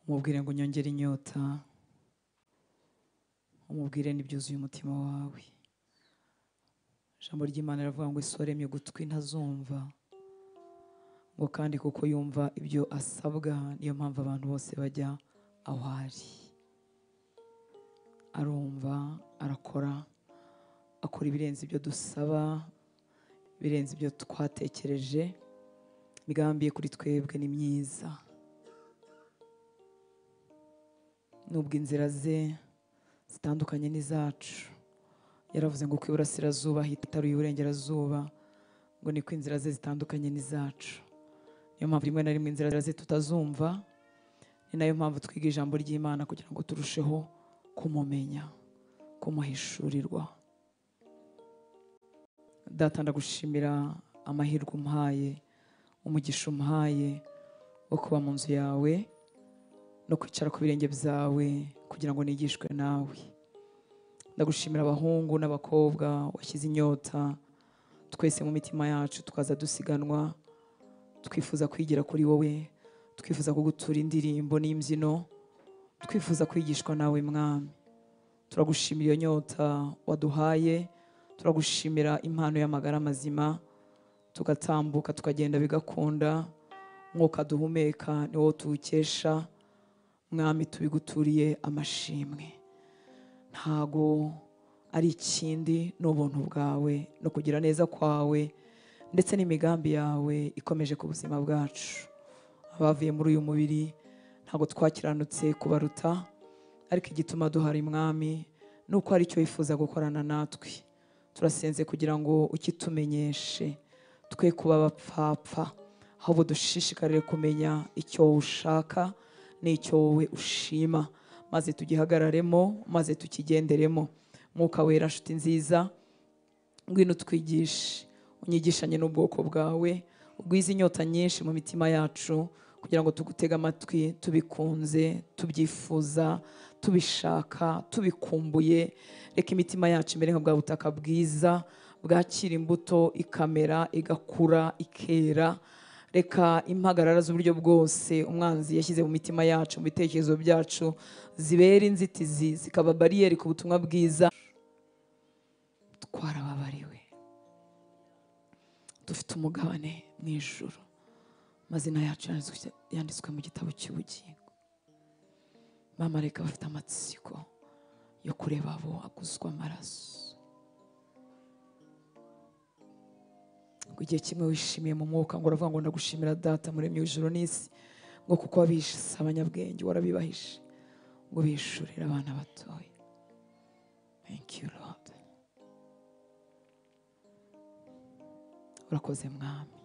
umubwire ngo nyongere inyota, umubwire n'ibyuzuye umutima wawe. Ijambo ry'Imana riravuga ngo isi waremye ugutwi ntazumva, ngo kandi kuko yumva ibyo asabwa niyo mpamvu abantu bose bajya aho ari. Arumva, arakora, akora ibirenze ibyo dusaba, ibirenze ibyo twatekereje. Imigambi ye kuri twebwe ni myiza, nubwo inzira ze zitandukanye n'izacu. Yaravuze ngo uko iburasirazuba hitaruye iburengerazuba, ngo niko inzira ze zitandukanye n'izacu. Niyo mpamvu rimwe na rimwe inzira ze tutazumva, ni nayo mpamvu twiga ijambo ry'Imana kugira ngo turusheho kumumenya, kumuhishurirwa. Data, ndagushimira amahirwe umpaye, umugisha umpaye wo kuba mu nzu yawe no kwicara ku birenge byawe kugira ngo nigishwe nawe. Ndagushimira abahungu n'abakobwa washyize inyota twese mu mitima yacu, tukaza dusiganwa twifuza kwigira kuri wowe, twifuza kugutura indirimbo n'imbyino, twifuza kwigishwa nawe Mwami. Turagushimira iyo nyota waduhaye, turagushimira impano y'amagara mazima, tugatambuka tukagenda bigakunda. Mwuka duhumeka ni wowe tuwukesha Mwami, tubiguturiye amashimwe. Ntago ari ikindi, ni ubuntu bwawe no kugira neza kwawe ndetse n'imigambi yawe ikomeje ku buzima bwacu. Abavuye muri uyu mubiri ntago twakiranutse kubaruta, ariko igituma duhari Mwami nuko hari icyo wifuza gukorana natwe. Turasenze kugira ngo ukitumenyeshe, twe kuba abapfapfa, ahubwo dushishikarire kumenya icyo ushaka n'icyo wowe ushima, maze tugihagararemo, maze tukigenderemo. Mwuka wera, nshuti nziza, ngwino twigishe, unyigishanye n'ubwoko bwawe, ugwize inyota nyinshi mu mitima yacu kugira ngo tugutege amatwi, tubikunze, tubyifuza, tubishaka, tubikumbuye. Reka imitima yacu imere nka bwa butaka bwiza bwakira imbuto ikamera, igakura, ikera. Reka impagarara z'uburyo bwose umwanzi yashyize mu mitima yacu, mu bitekerezo byacu, zibera inzitizi, zikaba bariyeri ku butumwa bwiza. Twarababariwe, dufite umugabane mu ijuru, amazina yacu yanditswe mu gitabo cy'ubugingo. Abamarayika bafite amatsiko yo kureba abo aguzwa amaraso. Igihe kimwe wishimiye mu mwuka ngo uravuga ngo ndagushimira Data muremyi w'ijuru n'isi, ngo kuko wabishe abanyabwenge warabibahishe ngo bishurire abana batoya. Thank you Lord. Urakoze Mwami,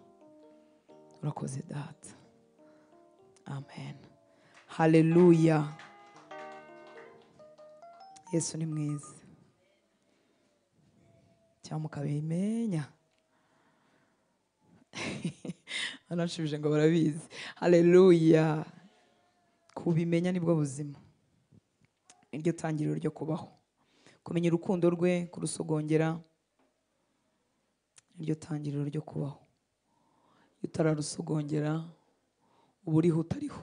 urakoze Data. Amen. Haleluya. Yesu ni mwiza cyangwa mukabimenya. Anashubije ngo barabizi. Haleluya. Kubimenya nibwo buzima, niryo tangiriro ryo kubaho. Kumenya urukundo rwe, kurusogongera, niryo tangiriro ryo kubaho. Iyo utararusogongera uba uriho utariho.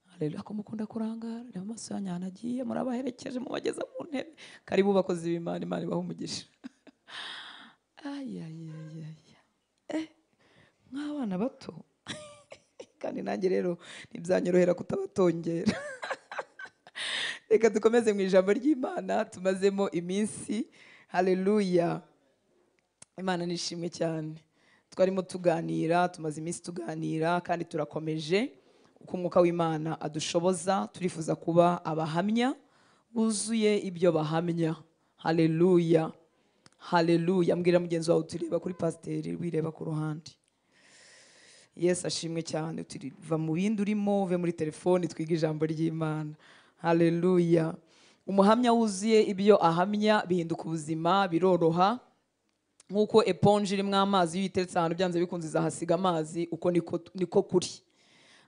Haleluya. Ko mukunda kurangara, reba amaso yanyu ahantu agiye, murabaherekeje mubageza mu ntebe. Karibu bakozi b'Imana, Imana ibahe umugisha. Nk'abana bato kandi nanjye rero ntibyanyorohera kutabatongera. Reka dukomeze mu ijambo ry'Imana tumazemo iminsi. Haleluya. Imana nishimwe cyane. Twarimo tuganira, tumaze iminsi tuganira kandi turakomeje uko umwuka w'Imana adushoboza. Turifuza kuba abahamya buzuye ibyo bahamya. Haleluya. Haleluya. Mbwira mugenzi wawe tureba kuri pasiteri, wireba ku ruhande. Yesu ashimwe cyane. Turiva mu bindi urimo, uve muri telefoni, twiga ijambo ry'Imana. Haleluya. Umuhamya wuzuye ibyo ahamya bihinduka ubuzima, biroroha. Nk'uko eponge irimo amazi, iyo uyiteretse ahantu byanze bikunze izahasiga amazi, uko niko kuri.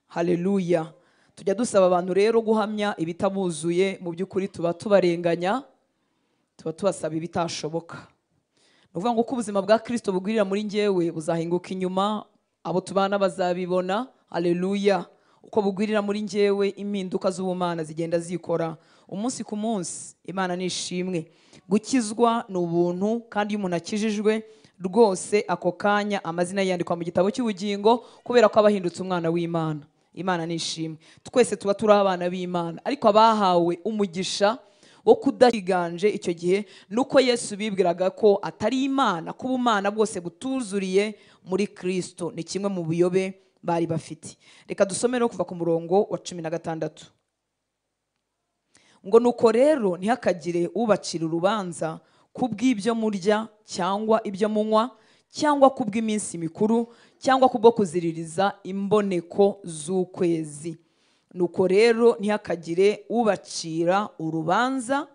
Haleluya. Tujya dusaba abantu rero guhamya ibitabuzuye, mu by'ukuri tuba tubarenganya, tuba tubasaba ibitashoboka. Ni ukuvuga ngo uko ubuzima bwa Kristo bugwirira muri njyewe buzahinguka inyuma, abo tubana bazabibona. Haleluya. uko bugwirira muri njyewe impinduka z'ubumana zigenda zikora umunsi ku munsi. Imana nishimwe. Gukizwa ni ubuntu, kandi iyo umuntu akijijwe rwose ako kanya amazina yandikwa mu gitabo cy'ubugingo kubera ko abahindutse umwana w'Imana. Imana nishimwe. Twese tuba turi abana b'Imana, ariko abahawe umugisha wo kudahiganje icyo gihe nuko Yesu bibwiraga ko atari Imana, ko ubumana bwose butuzuriye muri Kristo. Ni kimwe mu buyobe bari bafite. Reka dusome no kuva ku murongo wa 16. Ngo nuko rero ntihakagire ubacira urubanza kubw'ibyo murya cyangwa ibyo munywa cyangwa kubw'iminsi mikuru cyangwa kubwo kuziririza imboneko z'ukwezi. Nuko rero ntihakagire ubacira urubanza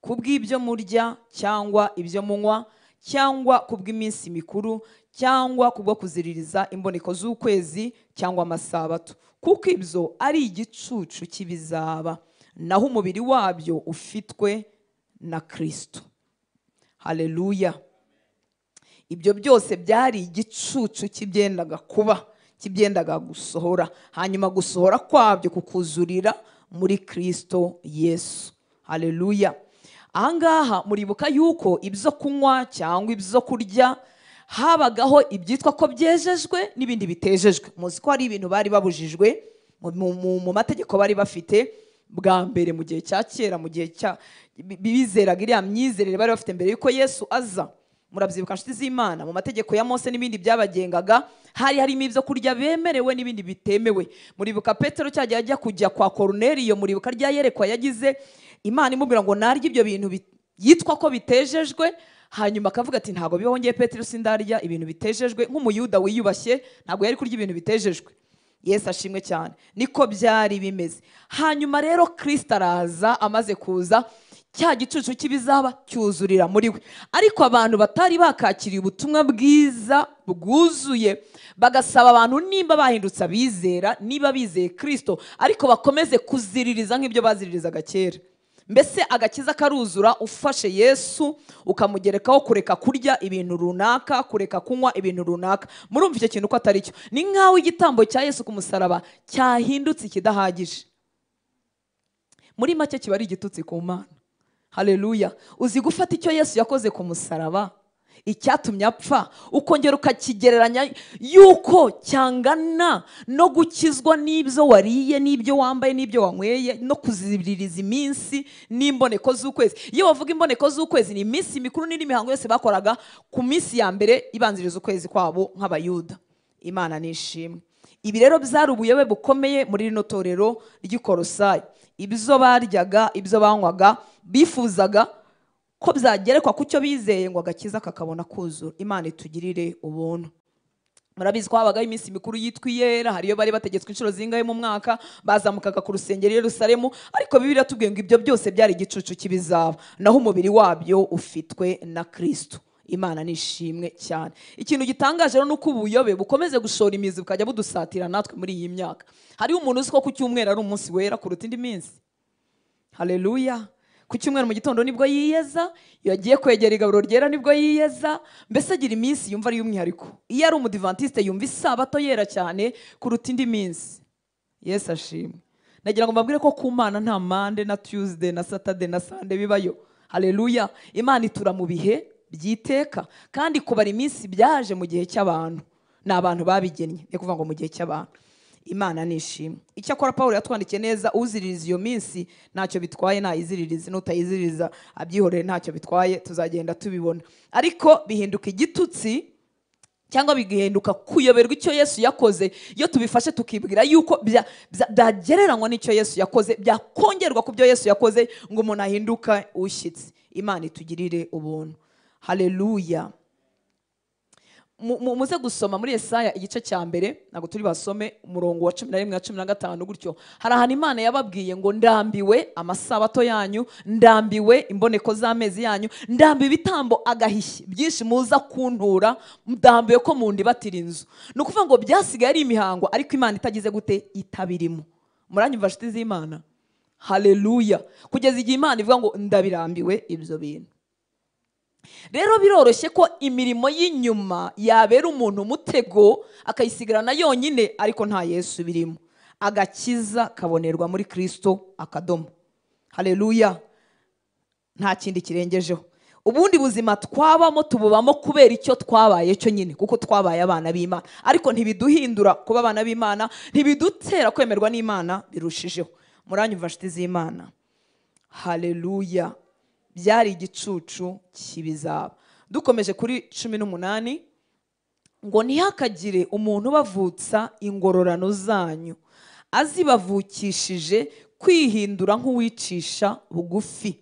kubw'ibyo murya cyangwa ibyo munywa cyangwa kubw'iminsi mikuru cyangwa kubwo kuziririza imboneko z'ukwezi cyangwa amasabato, kuko ibyo ari igicucu cy'ibizaba, naho umubiri wabyo ufitwe na Kristo. Haleluya. Ibyo byose byari igicucu kibyendaga kuba, kibyendaga gusohora, hanyuma gusohora kwabyo kukuzurira muri Kristo Yesu. Haleluya. Ahangaha muribuka yuko ibyo kunywa cyangwa ibyo kurya habagaho ibyitwa ko byejejwe n'ibindi bitejejwe. Muzi ko hari ibintu bari babujijwe mu mategeko bari bafite bwa mbere mu gihe cya kera, mu gihe cya bizeraga iriya myizerere bari bafite mbere yuko Yesu aza. Murabyibuka nshuti z'Imana, mu mategeko ya Mose n'ibindi byabagengaga hari harimo ibyo kurya bemerewe n'ibindi bitemewe. Muribuka Petero cyagiye ajya kujya kwa Koruneliyo, muribuka rya yerekwa yagize, Imana imubwira ngo narye ibyo bintu yitwa ko bitejejwe, hanyuma akavuga ati ntabwo bihongeye Petero, sindarya ibintu bitejejwe. Nk'umuyuda wiyubashye ntabwo yari kurya ibintu bitejejwe. Yesu ashimwe cyane. Niko byari bimeze. Hanyuma rero Kristo araza, amaze kuza cya gicucu cy'ibizaba cyuzurira muri we. Ariko abantu batari bakakiriye ubutumwa bwiza bwuzuye, bagasaba abantu nimba bahindutse abizera, niba bizeye Kristo, ariko bakomeze kuziririza nk'ibyo baziririzaga kera. Mbese agakiza karuzura ufashe Yesu ukamugerekaho kureka kurya ibintu runaka, kureka kunywa ibintu runaka. Murumva icyo kintu ko atari cyo. Ni nkaho igitambo cya Yesu ku musaraba cyahindutse ikidahagije. Muri make kiba ari igitutsi ku Mana. Haleluya. Uzi gufata icyo Yesu yakoze ku musaraba, icyatumye apfa, ukongera ukakigereranya yuko cyangana no gukizwa n'ibyo wariye, n'ibyo wambaye, n'ibyo wanyweye, no kuziririza iminsi n'imboneko z'ukwezi. Iyo bavuga imboneko z'ukwezi ni iminsi mikuru n'imihango yose bakoraga ku minsi ya mbere ibanziriza ukwezi kwabo nk'abayuda. Imana nishimwe. Ibi rero byari ubuyobe bukomeye muri rino torero ry'Ikolosayi. Ibyo baryaga, ibyo banywaga, bifuzaga ko byagerekwa ku cyo bizeye ngo agakiza kakabona kuzura. Imana itugirire ubuntu. Murabizi ko habagaho iminsi mikuru yitwa iyera, hariyo bari bategetswe inshuro zingahe mu mwaka, bazamukaga ku rusengero i Yerusalemu, ariko Bibiliya tubwiye ngo ibyo byose byari igicucu cy'ibizaba, naho umubiri wabyo ufitwe na Kristo. Imana nishimwe cyane. Ikintu gitangaje rero nuko ubuyobe bukomeze gushora imizi bukajya budusatira natwe muri iyi myaka. Hariho umuntu uzi ko ku cyumweru ari umunsi wera kuruta indi minsi. Haleluya. Ku cyumweru mu gitondo nibwo yiyeza, iyo agiye kwegera igaburo ryera nibwo yiyeza, mbese agira iminsi yumva ari y'umwihariko. Iyo ari umudivantiste yumva isabato yera cyane kuruta indi minsi. Yesu ashimwe. Nagira ngo mbabwire ko ku Mana nta Monday na Tuesday na Saturday na Sunday bibayo. Haleluya. Imana itura mu bihe byiteka, kandi kubara iminsi byaje mu gihe cy'abantu. Ni abantu babigennye, ni kuvuga ngo mu gihe cy'abantu. Imana nishimwe. Icyakora Pawulo yatwandikiye neza, uziririza iyo minsi ntacyo bitwaye, nayiziririza, n'utayiziririza abyihorere ntacyo bitwaye, tuzagenda tubibona. Ariko bihinduka igitutsi cyangwa bigahinduka kuyoberwa icyo Yesu yakoze iyo tubifashe tukibwira yuko byagereranywa n'icyo Yesu yakoze, byakongerwa ku byo Yesu yakoze ngo umuntu ahinduka ushyitsi. Imana itugirire ubuntu. Haleluya. Muze gusoma muri Yesaya igice cya mbere, ntabwo turi basome umurongo wa 11 na 15 gutyo. Hari ahantu Imana yababwiye ngo ndambiwe amasabato yanyu, ndambiwe imboneko z'amezi yanyu, ndambiwe ibitambo agahishyi byinshi muza kuntura, ndambiwe ko mundibatira inzu. Ni ukuvuga ngo byasigaye ari imihango, ariko Imana itagize gute, itabirimo. Muranyumva nshuti z'Imana? Haleluya. Kugeza igihe Imana ivuga ngo ndabirambiwe ibyo bintu. Rero biroroshye ko imirimo y'inyuma yabera umuntu umutego akayisigarana yonyine, ariko nta Yesu birimo. agakiza kabonerwa muri Kristo akadomo. Haleluya. Nta kindi kirengejeho. Ubundi buzima twabamo tububamo kubera icyo twabaye cyo nyine, kuko twabaye abana b'Imana, ariko ntibiduhindura kuba abana b'Imana, ntibidutera kwemerwa n'Imana birushijeho. Muranyumva nshuti z'Imana? Haleluya. Byari igicucu kibizaba. Dukomeje kuri 18 ngo ntihakagire umuntu bavutsa ingororano zanyu azibavukishije kwihindura nk'uwicisha bugufi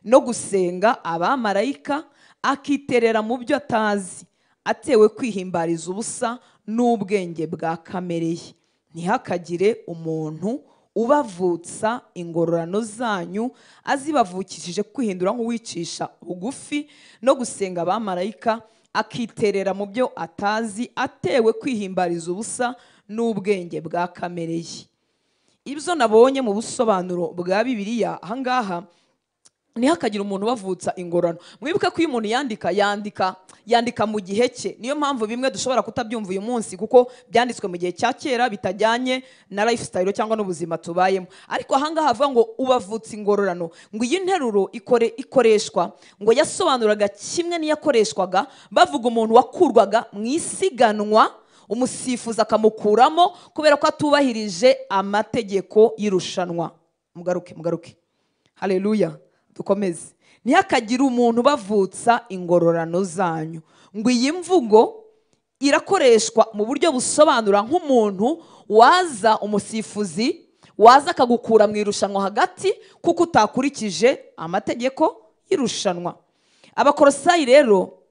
no gusenga abamarayika, akiterera mu byo atazi, atewe kwihimbariza ubusa n'ubwenge bwa kamere ye. Ntihakagire umuntu ubavutsa ingororano zanyu azibavukishije kwihindura nk'uwicisha bugufi no gusenga abamarayika, akiterera mu byo atazi, atewe kwihimbariza ubusa n'ubwenge bwa kamere ye. Ibyo nabonye mu busobanuro bwa Bibiliya ahangaha, ntihakagire umuntu bavutsa ingororano. Mwibuke ko iyo umuntu yandika mu gihe cye. Niyo mpamvu bimwe dushobora kutabyumva uyu munsi, kuko byanditswe mu gihe cya kera bitajyanye na lifestyle cyangwa n'ubuzima tubayemo. Ariko ahangaha havuga ngo ubavutsa ingororano, ngo iyi nteruro ikoreshwa ngo yasobanuraga kimwe n'iyakoreshwaga bavuga umuntu wakurwaga mu isiganwa, umusifuzi akamukuramo kubera ko atubahirije amategeko y'irushanwa. Mugaruke. Haleluya. Dukomeze. Ntihakagire umuntu bavutsa ingororano zanyu. Ngo iyi mvugo irakoreshwa mu buryo busobanura nk'umuntu waza, umusifuzi waza akagukura mu irushanwa hagati kuko utakurikije amategeko y'irushanwa. Abakolosayi rero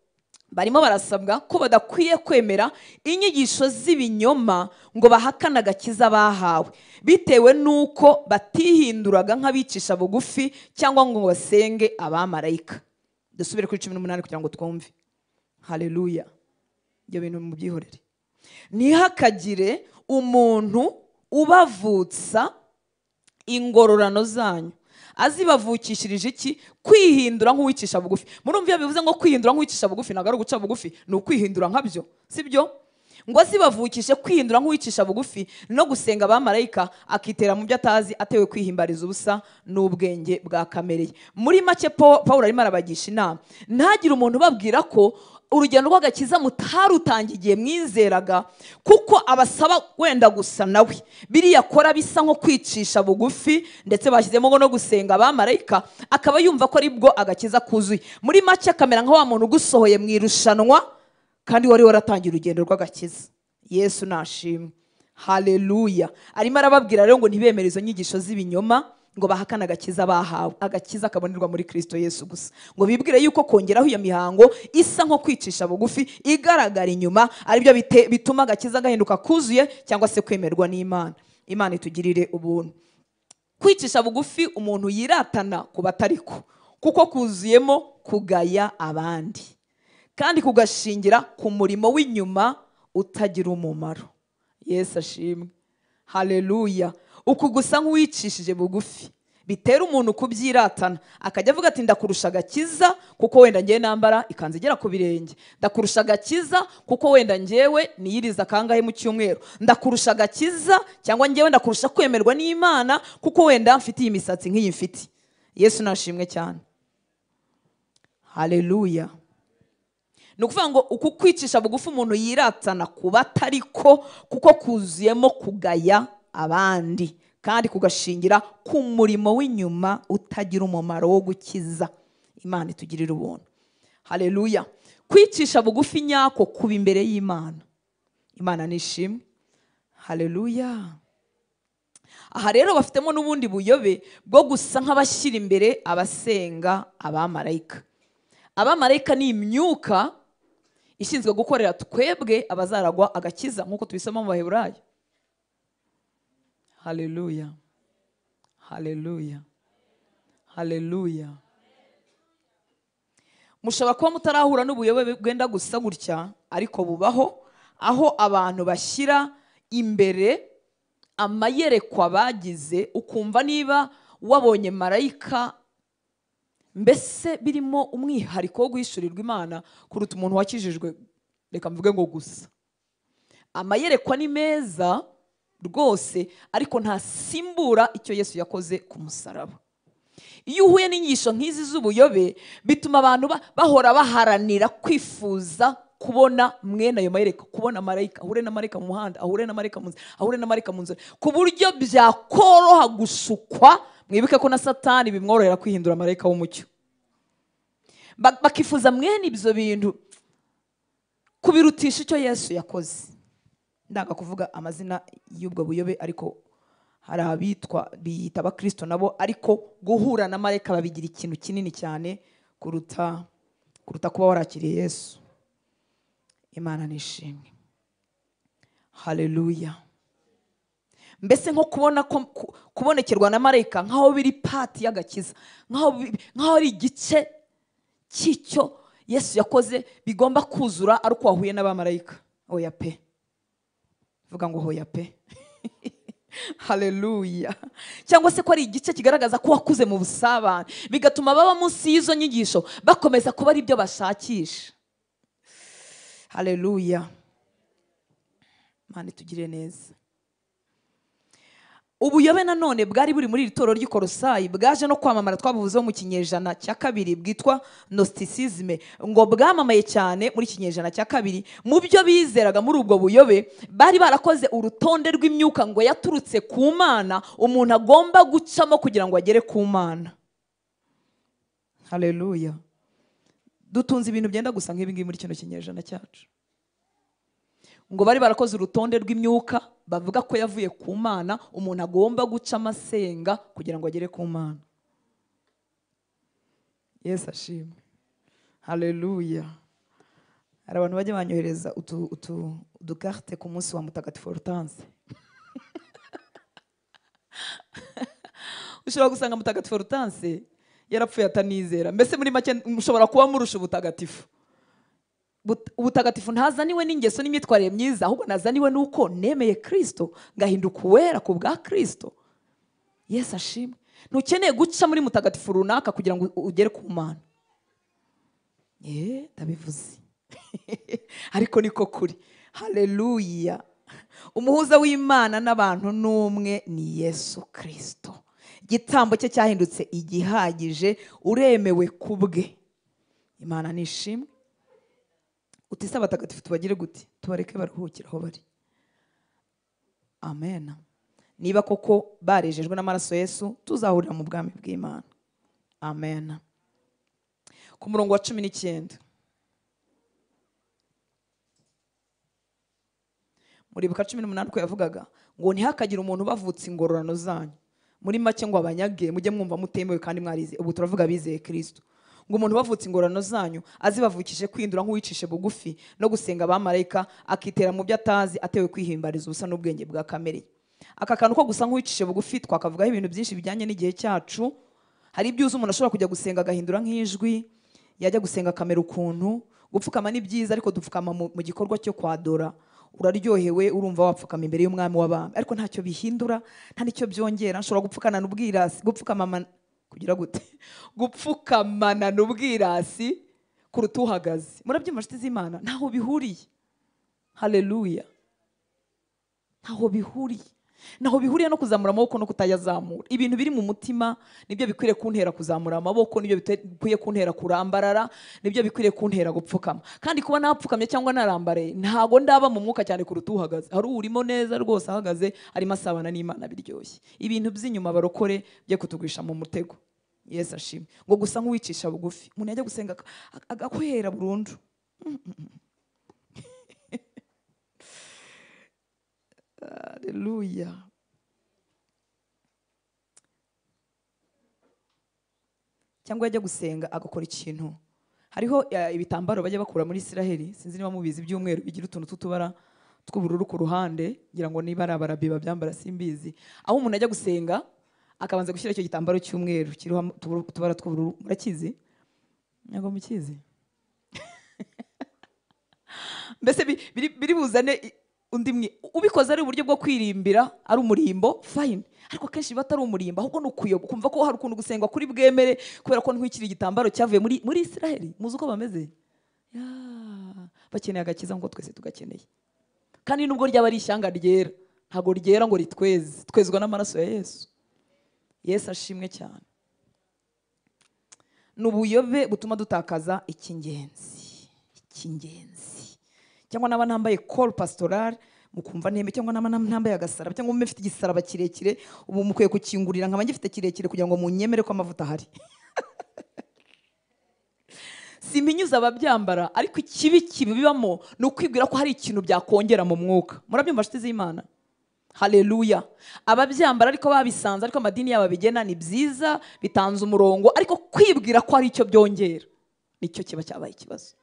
barimo barasabwa ko badakwiye kwemera inyigisho z'ibinyoma ngo bahakane agakiza bahawe, bitewe n'uko batihinduraga nk'abicisha bugufi cyangwa ngo basenge abamarayika. Dusubire kuri 18 kugira ngo twumve. Haleluya. Ibyo bintu mubyihorere. Ntihakagire umuntu ubavutsa ingororano zanyu azibavukishirije iki? Kwihindura nk'uwicisha bugufi. Murumva iyo bivuze ngo kwihindura nk'uwicisha bugufi, ntabwo ari guca bugufi, ni ukwihindura nkabyo, sibyo? Ngo azibavukishe kwihindura nk'uwicisha bugufi no gusenga abamarayika, akitera mu byo atazi, atewe kwihimbariza ubusa n'ubwenge bwa kamere ye. Muri make Pawulo arimo arabagisha inama, ntagire umuntu ubabwira ko urugendo rw'agakiza mutarutangiye mwizeraga, kuko abasaba wenda gusa nawe. Biriya akora bisa nko kwicisha bugufi, ndetse bashyizemo no gusenga abamarayika, akaba yumva ko aribwo agakiza kuzuye. Muri make akamera nka wa muntu ugusohoye mu irushanwa kandi wari waratangiye urugendo rw'agakiza. Yesu nashimwe. Haleluya. Arimo arababwira rero ngo ntibemere izo nyigisho z'ibinyoma ngo bahakana agakiza bahawe. Agakiza kabonerwa muri Kristo Yesu gusa. Ngo bibwire yuko kongeraho iyo mihango isa nko kwicisha bugufi igaragara inyuma aribyo bituma agakiza gahinduka kuzuye cyangwa se kwemerwa n'Imana. Imana itugirire ubuntu. Kwicisha bugufi umuntu yiratana ku batariko, kuko kuzuyemo kugaya abandi kandi kugashingira ku murimo w'inyuma utagira umumaro. Yesu ashimwe. Haleluya. Uku gusa nk'uwicishije bugufi bitera umuntu kubyiratana, akajya avuga ati ndakurusha agakiza kuko wenda ngiye nambara ikanzu igera ku birenge, ndakurusha agakiza kuko wenda ngewe niyiriza kangahe mu cyumweru, ndakurusha agakiza cyangwa ngewe ndakurusha kwemerwa n'Imana kuko wenda mfite imisatsi nk'iyi mfite. Yesu nashimwe cyane. Haleluya. Ni ukuvuga ngo uku kwicisha bugufi umuntu yiratana kuba atariko, kuko kuzuyemo kugaya abandi kandi kugashingira ku murimo w'inyuma utagira umumaro wo gukiza. Imana itugirira ubuntu. Haleluya. Kwicisha bugufi nyako kuba imbere y'Imana. Imana nishimwe. Haleluya. Aha rero bafitemo n'ubundi buyobe bwo gusa nk'abashyira imbere abasenga abamarayika. Abamarayika ni imyuka ishinzwe gukorera twebwe abazaragwa agakiza, nk'uko tubisoma mu Baheburayo. Haleluya. Haleluya. Haleluya. Mushobora kuba mutarahura n'ubuyobe bwenda gusa gutya, ariko bubaho, aho abantu bashyira imbere amayerekwa bagize, ukumva niba wabonye marayika mbese birimo umwihariko wo guhishurirwa Imana kuruta umuntu wakijijwe. Reka mvuge ngo gusa amayerekwa ni meza, rwose, ariko ntasimbura icyo Yesu yakoze ku musaraba. Iyo uhuye n'inyigisho nk'izi z'ubuyobe, bituma abantu bahora baharanira kwifuza kubona mwene ayo marayika, kubona marayika, ahure na marayika mu muhanda, ahure na marayika mu nzira, ahure na marayika mu nzira, ku buryo byakoroha gushukwa. Mwibuke ko na Satani bimworohera kwihindura marayika w'umucyo. Bakifuza mwene ibyo bintu kubirutisha icyo Yesu yakoze. Ndanga kuvuga amazina y'ubwo buyobe, ariko hari abitwa biyita abakristo nabo, ariko guhura na marayika babigira ikintu kinini cyane kuruta kuba warakiriye Yesu. Imana nishimwe. Haleluya. Mbese nko kubonekerwa na marayika nkaho biri pati y'agakiza, nkaho ari igice cy'icyo Yesu yakoze bigomba kuzura ari uko wahuye n'abamarayika. Oya pe. Vuga ngo hoya pe. Haleluya. Cyangwa se ko ari igice kigaragaza ko wakuze mu busabane, bigatuma baba munsi y'izo nyigisho bakomeza kuba ari byo bashakisha. Haleluya. Mani tugire neza. Ubuyobe nanone bwari buri muri iri torero ry'i Kolosayi, bwaje no kwamamara, twabuvuzeho mu kinyejana cya kabiri, bwitwa Gnosticisme, ngo bwamamaye cyane muri kinyejana cya kabiri. Mu byo bizeraga muri ubwo buyobe, bari barakoze urutonde rw'imyuka ngo yaturutse ku Mana umuntu agomba gucamo kugira ngo agere ku Mana. Haleluya. Dutunze ibintu byenda gusa nk'ibi ngibi muri kino kinyejana cyacu. Ngo bari barakoze urutonde rw'imyuka bavuga ko yavuye ku Mana umuntu agomba guca amasenga kugira ngo agere ku Mana. Yesu ashimwe. Haleluya. Hari abantu bajya banyohereza udukarte ku munsi wa Mutagatifu Hortense. Ushobora gusanga Mutagatifu Hortense yarapfuye atanizera. Mbese muri make mushobora kuba murusha ubutagatifu. Ubutagatifu ntazaniwe n'ingeso n'imyitwarire myiza, ahubwo nazaniwe nuko nemeye Kristo ngahinduka uwera ku bwa Kristo. Yesu ashimwe. Ntukeneye guca muri mutagatifu runaka kugira ngo ugere ku Mana. Ndabivuze. Ariko niko kuri. Haleluya. Umuhuza w'Imana n'abantu n'umwe ni Yesu Kristo. Igitambo cye cyahindutse igihagije, uremewe kubwe. Imana nishimwe. Utisa abatagatifu tubagire gute? Tubareke baruhukira aho bari. Amen. Niba koko barejejwe n'amaraso Yesu, tuzahurira mu bwami bw'Imana. Amen. Ku murongo wa 19. Muri Luka 18 ko yavugaga ngo ntihakagira umuntu bavutse ingororano zanyu. Muri make ngo abanyage mujye mwumva mutemewe kandi mwarize. Ubu turavuga bizeye Kristo. Ngo umuntu bavutse ingororano zanyu azibavukije kwindura nk'uwicishe bugufi no gusenga abamarayika, akitera mu byo atazi, atewe kwihimbariza ubusa n'ubwenge bwa kamere. Aka kantu ko gusa nk'uwicishe bugufi twakavugaho ibintu byinshi bijyanye n'igihe cyacu. Hari ibyuzo umuntu ashobora kujya gusenga agahindura nk'ijwi, yajya gusenga kamera ukuntu. Gupfukama ni byiza, ariko dupfukama mu gikorwa cyo kwadora. Uraryohewe, urumva wapfukama imbere y'umwami w'abami, ariko ntacyo bihindura, nta nicyo byongera. Nshobora gupfukana n'ubwirasi, kugira gute? Gupfukamana n'ubwirasi kuruta uhagaze. Murabyumva nshuti z'Imana? Ntaho bihuriye. Haleluya. Ntaho bihuriye. Naho bihuriye no kuzamura amaboko no kutayazamura. Ibintu biri mu mutima nibyo bikwiriye kuntera kuzamura amaboko, nibyo bikwiye kuntera kurambarara, nibyo bikwiriye kuntera gupfukama. Kandi kuba napfukamye cyangwa narambare, ntago ndaba mu mwuka cyane kuruta uhagaze. Hari urimo neza rwose ahagaze arimo asabana n'Imana biryoshye. Ibintu by'inyuma barokore bye kutugwisha mu mutego. Yesu ashimwe. Ngo gusa nk'uwicisha bugufi, umuntu yajya gusenga agakwera burundu. Haleluya. Cyangwa yajya gusenga agakora ikintu. Hariho ibitambaro bajya bakura muri Isiraheli, sinzi niba mubizi, by'umweru bigira utuntu tutubara tw'ubururu ku ruhande, ngira ngo niba ari abarabi babyambara simbizi. Aho umuntu ajya gusenga akabanza gushyira icyo gitambaro cy'umweru kiriho utubara tw'ubururu. Murakizi? Nyago mukizi? Mbese biri buzane undi ubikoze ari uburyo bwo kwirimbira, ari umurimbo, fine. Ariko kenshi batari umurimbo, ahubwo nukuyoba kumva ko hari ukuntu gusengwa kuri bwemere kubera ko ntwikiri igitambaro cyavuye muri Isiraheli. Muzi uko bameze? Bakeneye agakiza ngo twese tugakeneye. Kandi nubwo ryaba ari ishyanga ryera, ntabwo ryera ngo ritweze, twezwa n'amaraso ya Yesu. Yesu ashimwe cyane. N'ubuyobe butuma dutakaza icy'ingenzi. Cyangwa naba nambaye col pastoral mukumva neme, cyangwa naba nambaye agasaraba, cyangwa mufite igisaraba kirekire, ubu mukwiye kukingurira nkaba ngifite kirekire kugira ngo munyemere ko amavuta ahari. Simpinyuza ababyambara, ariko ikibi kibibamo ni ukwibwira ko hari ikintu byakongera mu mwuka. Murabyumva nshuti z'Imana? Haleluya. Ababyambara ariko babisanze, ariko amadini yabo bigena ni byiza, bitanze umurongo, ariko kwibwira ko hari icyo byongera nicyo kiba cyabaye ikibazo.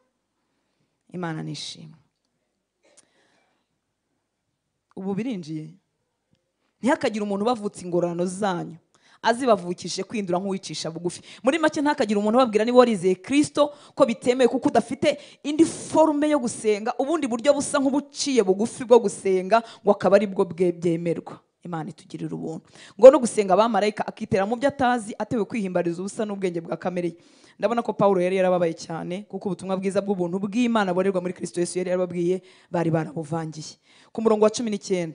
Imana nishimwe. Ubu birinjiye, ntihakagira umuntu bavutse ingororano zanyu azibavukishije kwindura nk'uwicisha bugufi. Muri make ntakagira umuntu babwira niba warizeye Kristo ko bitemewe kuko udafite indi forume yo gusenga, ubundi buryo busa nk'ubuciye bugufi bwo gusenga, ngo akaba ari bwo bwemerwa. Imana itugirira ubuntu. Ngo no gusenga abamarayika akitera mu byo atazi, atewe kwihimbariza ubusa n'ubwenge bwa kamere ye. Ndabona ko Paulo yari yarababaye cyane, kuko ubutumwa bwiza bw'ubuntu bw'Imana borerwa muri Kristo Yesu yari yarababwiye bari barabuvangiye. Ku murongo wa 19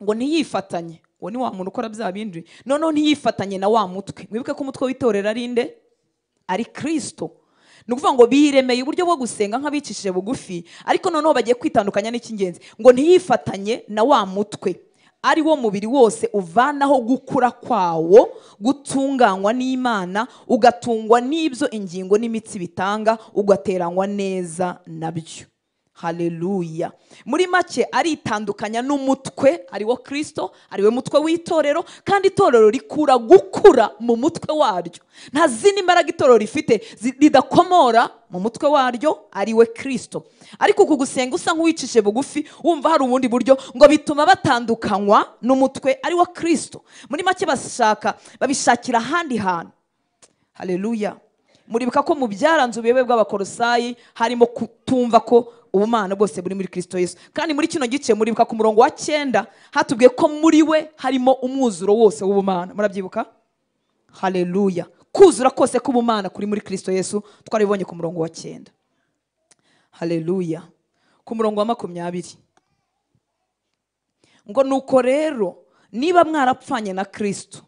ngo ntiyifatanye, uwo ni wa muntu ukora bya bindi, noneho ntiyifatanye na wa mutwe. Mwibuke ko umutwe w'itorero ari nde? Ari Kristo. Ni ukuvuga ngo biremeye uburyo bwo gusenga nk'abicishije bugufi, ariko noneho bagiye kwitandukanya n'icy'ingenzi. Ngo ntiyifatanye na wa mutwe, ari wo mubiri wose uvanaho gukura kwawo, gutunganywa n'Imana, ugatungwa n'ibyo ingingo n'imitsi bitanga, ugateranywa neza nabyo. Haleluya. Muri make aritandukanya n'umutwe, ari wo Kristo, ari we mutwe w'itorero, kandi itorero rikura gukura mu mutwe waryo. Nta zindi mbaraga itorero rifite ridakomora mu mutwe waryo, ari we Kristo. Ariko uku gusenga usa nk'uwicishije bugufi, wumva hari ubundi buryo, ngo bituma batandukanywa n'umutwe, ari wo Kristo. Muri make babishakira ahandi hantu. Haleluya. Muribuka ko mu byaranze ubuyobe bw'Abakolosayi harimo kutumva ko ubumana bwose buri muri Kristo Yesu. Kandi muri kino gice muribuka ku murongo wa 9 hatubwiye ko muri we harimo umwuzuro wose w'ubumana. Murabyibuka? Haleluya. Kuzura kose k'ubumana kuri muri Kristo Yesu twaribonye ku murongo wa 9. Haleluya. Ku murongo wa 20 ngo nuko rero niba mwarapfanye na Kristo,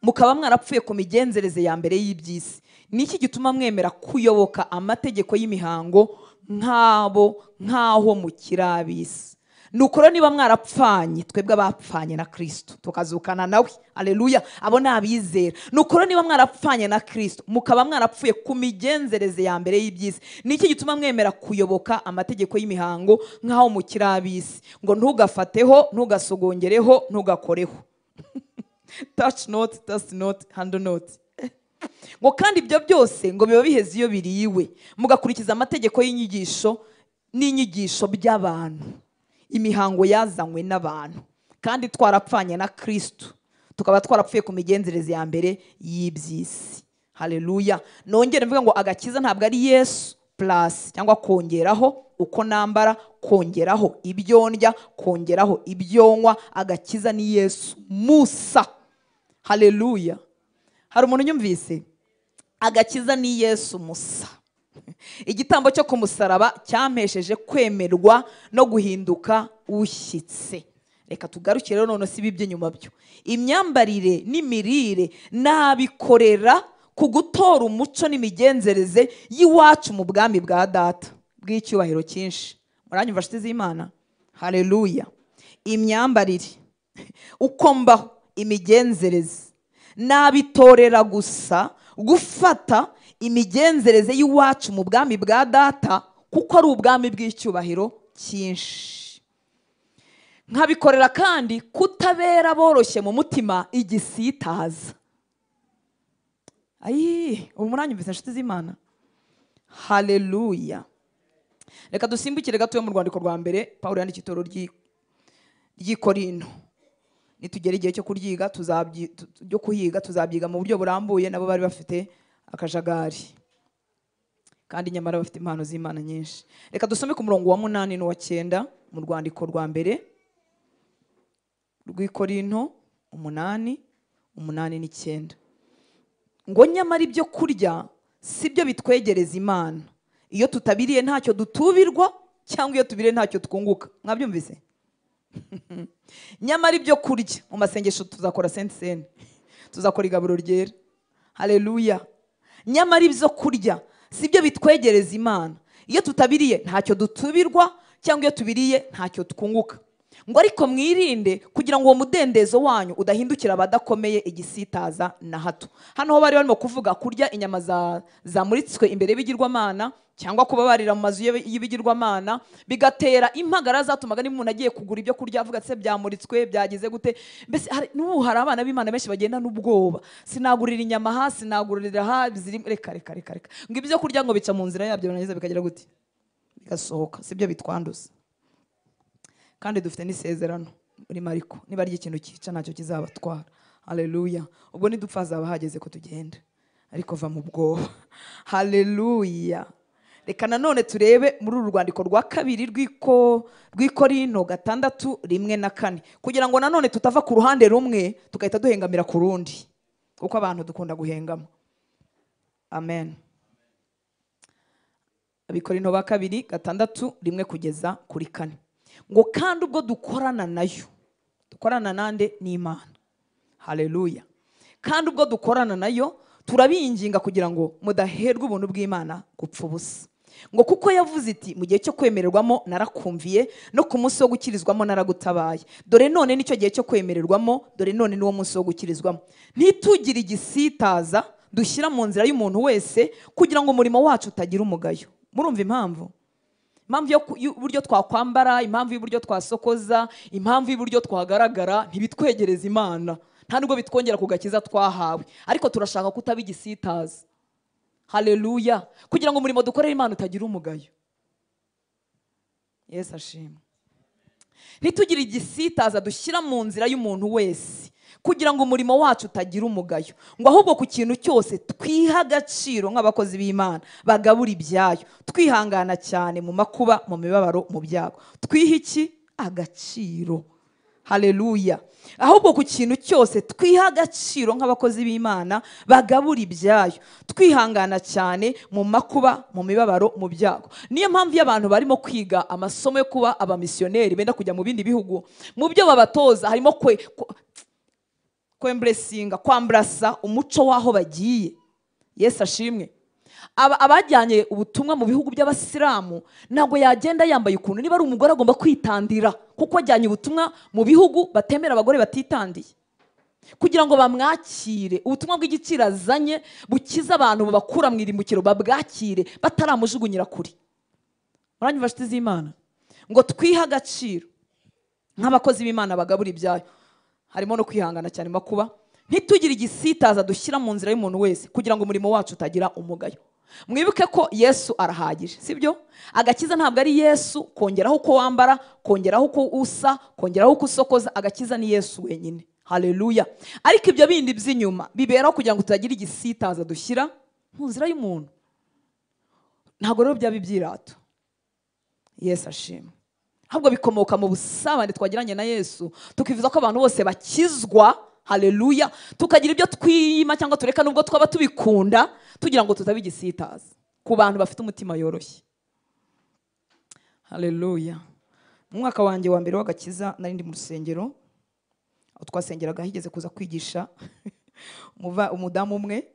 mukaba mwarapfuye ku migenzereze ya mbere y'ibyisi, niki gituma mwemera kuyoboka amategeko y'imihango nk'aho mukirabisi? Nuko rero niba mwarapfanye, twebwe abapfanye na Kristo tukazukana nawe, haleluya, abo nabizera. Nuko rero niba mwarapfanye na Kristo, mukaba mwarapfuye ku migenzereze ya mbere y'ibyisi, niki gituma mwemera kuyoboka amategeko y'imihango nk'aho mukirabisi? Ngo ntugafateho, ntugasogongereho, ntugakoreho. Touch not, taste not, handle not. Ngo kandi ibyo byose ngo biba biheze iyo biriwe, mugakurikiza amategeko n'inyigisho by'abantu, imihango yazanywe n'abantu. Kandi twarapfanye na Kristo, tukaba twarapfuye ku migenzereze ya mbere y'ibyisi. Haleluya. Nongere mvuga ngo agakiza ntabwo ari Yesu plus cyangwa kongeraho uko nambara, kongeraho ibyo ndya, kongeraho ibyo nywa. Agakiza ni Yesu Musa. Haleluya. Hari umuntu nyumvise? Agakiza ni Yesu Musa. Igitambo cyo kumusaraba cyampesheje kwemerwa no guhinduka ushyitse. Reka tugarukire rero none si bibye nyuma byo. Imyambarire n'imirire nabikorera ku gutora umuco n'imigenzereze y'iwacu mu bwami bwa data bw'icyubahiro cyinshi. Muranyumva nshuti z'Imana? Haleluya. Imyambarire, uko mbaho, imigenzereze nabitorera gusa gufata imigenzereze y'iwacu mu bwami bwa data, kuko ari ubwami bw'icyubahiro cyinshi. Nkabikorera kandi kutabera boroshye mu mutima igisitaza. Ubu muranyumvise nshuti z'Imana? Haleluya. Reka dusimbukire gato mu rwandiko rwa mbere Paulo yandikiye itorero ry'i Korinto. Nitugera igihe cyo kuryiga tuzabyiga mu buryo burambuye. Nabo bari bafite akajagari, kandi nyamara bafite impano z'Imana nyinshi. Reka dusome ku murongo wa 8 n'uwa 9 mu rwandiko rwa mbere rw'i Korinto 8:8 n'9. Ngo nyamara ibyo kurya sibyo bitwegereza Imana. Iyo tutabiriye ntacyo dutubirwa, cyangwa iyo tubiriye ntacyo twunguka. Mwabyumvise? nyamara ibyo kurya mu masengesho tuzakora senti tuzakora igaburo ryera. Haleluya. Nyamara ibyo kurya si byo bitwegereza Imana. Iyo tutabiriye ntacyo dutubirwa, cyangwa iyo tubiriye ntacyo twunguka. Ngo ariko mwirinde kugira ngo uwo mudendezo wanyu udahindukira abadakomeye igisitaza na hato. Hano ho bari barimo kuvuga kurya inyama zamuritswe imbere y'ibigirwamana, cyangwa kuba barira mu mazu y'ibigirwamana, bigatera impagara zatumaga n'umuntu agiye kugura ibyo kurya avuga ati byamuritswe byagize gute. Mbese n'ubu hari abana b'Imana benshi bagenda n'ubwoba, sinagurira inyama hasi, sinagurira ha reka ngo ibyo kurya ngo bica mu nzira yabyo birangiza bikagira gute, bigasohoka. Sibyo bitwanduza. Kandi dufite n'isezerano muri Mariko, niba ari ikintu cyica ntacyo kizabatwara. Haleluya. Ubwo nidupfa zaba hageze ko tugenda, ariko va mu bwoba. Haleluya. Reka nanone turebe muri uru rwandiko rwa kabiri rw'Ikorinto 6:1-4, kugira ngo nanone tutava ku ruhande rumwe tugahita duhengamira ku rundi, kuko abantu dukunda guhengama. Amen. Abikorinto ba 2:6-4 ngo kandi ubwo dukorana nayo, dukorana nande n'Imana. Haleluya. Kandi ubwo dukorana nayo turabinginga kugira ngo mudaherwa ubuntu bw'Imana gupfa ubusa. Ngo kuko yavuze iti mu gihe cyo kwemererwamo narakumviye, no ku munsi wo gukirizwamo naragutabaye. Dore none nicyo gihe cyo kwemererwamo, dore none niwo munsi wo gukirizwamo. Ntitugire igisitaza dushyira mu nzira y'umuntu wese, kugira ngo umurimo wacu utagira umugayo. Murumva impamvu y'uburyo twakwambara, impamvu y'uburyo twasokoza, impamvu y'uburyo twagaragara ntibitwegereza Imana, nta nubwo bitwongera ku gakiza twahawe, ariko turashaka kutaba igisitaza. Haleluya. Kugira ngo umurimo dukorera Imana utagira umugayo. Yesu ashimwe. Ntitugire igisitaza dushyira mu nzira y'umuntu wese, kugira ngo umurimo wacu utagira umugayo. Ngo ahubwo ku kintu cyose twiha agaciro nk'abakozi b'Imana bagabura ibyayo, twihangana cyane mu makuba, mu mibabaro, mu byago. Twiha iki? Agaciro. Haleluya. Ahubwo ku kintu cyose twiha agaciro nk'abakozi b'Imana bagabura ibyayo, twihangana cyane mu makuba, mu mibabaro, mu byago. Niyo mpamvu y'abantu barimo kwiga amasomo yo kuba abamisiyoneri benda kujya mu bindi bihugu, mu byo babatoza harimo kwambrasa umuco w'aho bagiye. Yesu ashimwe. Abajyanye ubutumwa mu bihugu by'abasilamu ntabwo yagenda yambaye ukuntu. Niba ari umugore agomba kwitandira, kuko ajyanye ubutumwa mu bihugu batemera abagore batitandiye, kugira ngo bamwakire. Ubutumwa bw'igiciro azanye bukiza abantu, bubakura mu irimbukiro, babwakire bataramujugunyira kuri. Muranyumva nshuti z'Imana? Ngo twiha agaciro nk'abakozi b'Imana bagabura ibyayo, harimo no kwihangana cyane makuba. Ntitugire igisitaza dushyira mu nzira y'umuntu wese, kugira ngo umurimo wacu utagira umugayo. Mwibuke ko Yesu arahagije, sibyo? Agakiza ntabwo ari Yesu kongeraho uko wambara, kongeraho uko usa, kongeraho uko usokoza. Agakiza ni Yesu wenyine. Haleluya. Ariko ibyo bindi by'inyuma biberaho kugira ngo tutagira igisitaza dushyira mu nzira y'umuntu. Ntabwo rero byaba ibyirato. Yesu ashimwe. Ahubwo bikomoka mu busabane twagiranye na Yesu, tukifuza ko abantu bose bakizwa. Haleluya. Tukagira ibyo twima cyangwa tureka nubwo twaba tubikunda, tugira ngo tutabe igisitaza ku bantu bafite umutima yoroshye. Haleluya. Mu mwaka wanjye wa mbere w'agakiza nari ndi mu rusengero, aho twasengeraga higeze kuza kwigisha umudamu umwe,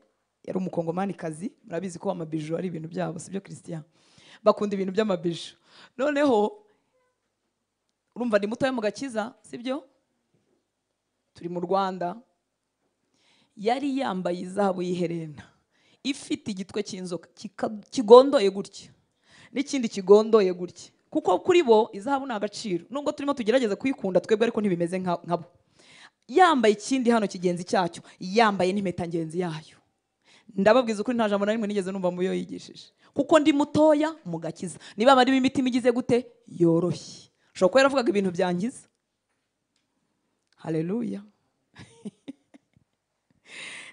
yari umukongomanikazi. Murabizi ko amabiju ari ibintu byabo, sibyo Christian? Bakunda ibintu by'amabiju. Noneho urumva ndi mutoya mu gakiza, sibyo? Turi mu Rwanda. Yari yambaye izahabu y'iherena ifite igitwe cy'inzoka kigondoye gutya, n'ikindi kigondoye gutya, kuko kuri bo izahabu ni agaciro. Nubwo turimo tugerageza kuyikunda twebwe, ariko ntibimeze nkabo. Yambaye ikindi hano kigenzi cyacyo, yambaye n'impeta ngenzi yayo. Ndababwiza ukuri nta jambo na rimwe nigeze numva mu yo yigishije, kuko ndi mutoya mu gakiza. Niba bari imitima igize gute yoroshye, ushobora kuba yaravugaga ibintu byangiza. Haleluya.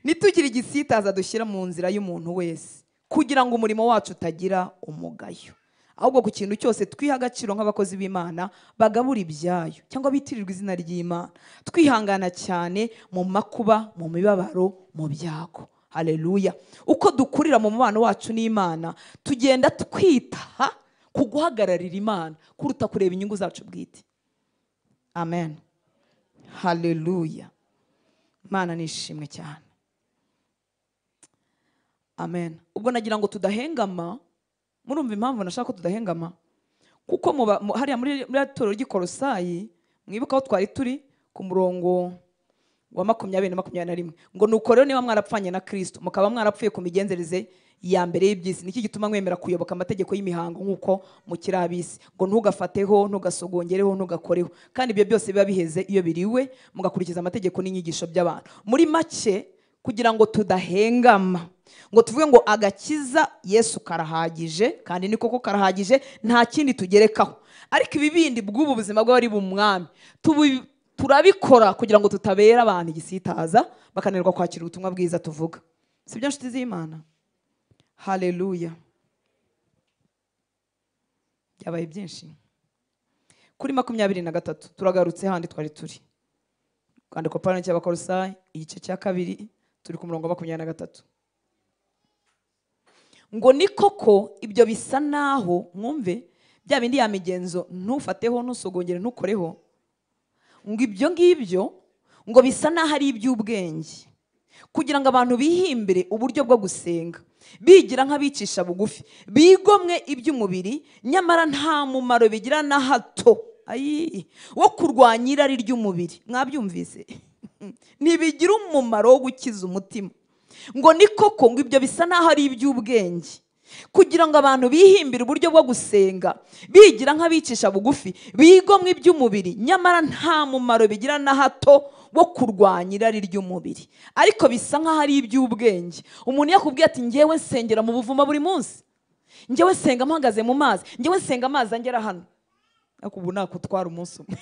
Ntitugire igisitaza dushyira mu nzira y'umuntu wese, kugira ngo umurimo wacu utagira umugayo. Ahubwo ku kintu cyose twiha agaciro nk'abakozi b'Imana bagabura ibyayo, cyangwa bitirirwa izina ry'Imana, twihangana cyane mu makuba, mu mibabaro, mu byago. Haleluya. Uko dukurira mu mubano wacu n'Imana, tugenda twitaha ku guhagararira Imana kuruta kureba inyungu zacu bwite. amen. Haleluya. Mana nishimwe cyane. Amen. Ubwo nagira ngo tudahengama. Murumva impamvu nashaka ko tudahengama? Kuko hariya muri torero ry'Ikolosayi, mwibuka aho twari turi ku murongo wa 20-21 ngo nuko rero niba mwarapfanye na Kristo mukaba mwarapfuye ku migenzereze ya mbere y'ibyisi, niki gituma mwemera kuyoboka amategeko y'imihango nk'uko mukiri ab'isi, ngo ntugafateho, ntugasogongereho, ntugakoreho, kandi ibyo byose biba biheze iyo biriwe mugakurikiza amategeko n'inyigisho by'abantu. Muri make kugira ngo tudahengama, ngo tuvuge ngo agakiza Yesu karahagije, kandi ni koko karahagije, nta kindi tugerekaho. Ariko ibi bindi bw'ubu buzima bw'abari bumwami turabikora kugira ngo tutabera abantu igisitaza bakananirwa kwakira ubutumwa bwiza tuvuga. Sibyo nshuti z'Imana? Haleluya. Byabaye byinshi. Kuri 23 turagarutse handi twari turi. Kwandiko Pawulo cy'Abakolosayi igice cya 2 turi ku murongo wa 23. Ngo ni koko ibyo bisa naho, mwumve bya bindi ya migenzo, ntufateho, ntusogongere, ntukoreho, ngo ibyo ngibyo ngo bisa naho ari iby'ubwenge, kugira ngo abantu bihimbire uburyo bwo gusenga, bigira nk'abicisha bugufi, bigomwe iby'umubiri, nyamara nta mumaro bigira na hato wo kurwanya irari ry'umubiri. Mwabyumvise? Ntibigira umumaro wo gukiza umutima. Ngo ni koko ngo ibyo bisa naho ari iby'ubwenge, kugira ngo abantu bihimbire uburyo bwo gusenga, bigira nk'abicisha bugufi, bigomwe iby'umubiri, nyamara nta mumaro bigira na hato wo kurwanya irari ry'umubiri. Ariko bisa nk'aho ari iby'ubwenge. Umuntu yakubwiye ati ngewe nsengera mu buvumo buri munsi, ngewe senga mpagaze mu mazi, ngewe senga amazi angera hano, ariko ubu nakutwara umunsi umwe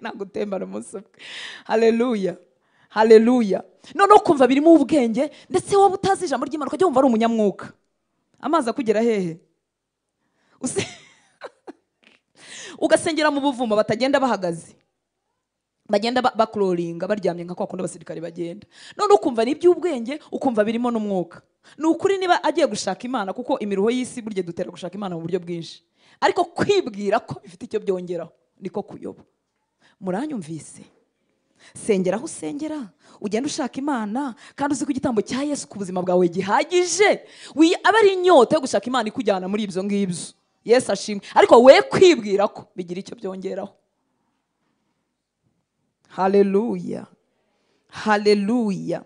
nagutembana umunsi umwe. Haleluya. Haleluya. Noneho kumva birimo ubwenge, ndetse wowe utazi ijambo ry'Imana ukajya wumva ari umunyamwuka. Amazi akugera hehe? Ugasengera mu buvumo batagenda bahagaze, bagenda bakloringa baryamye nka kwa kundi abasirikare bagenda. None ukumva ni iby'ubwenge, ukumva birimo n'umwuka. Ni ukuri niba agiye gushaka Imana, kuko imiruho y'isi burya dutera gushaka Imana mu buryo bwinshi, ariko kwibwira ko bifite icyo byongeraho niko kuyoba. Muranyumvise? Sengera aho usengera, ugenda ushaka Imana, kandi uzi ko igitambo cya Yesu ku buzima bwawe gihagije. Aba ari inyota yo gushaka Imana ikujyana muri ibyo ngibyo. Yesu ashimwe. Ariko we kwibwira ko bigira icyo byongeraho. Haleluya. Haleluya.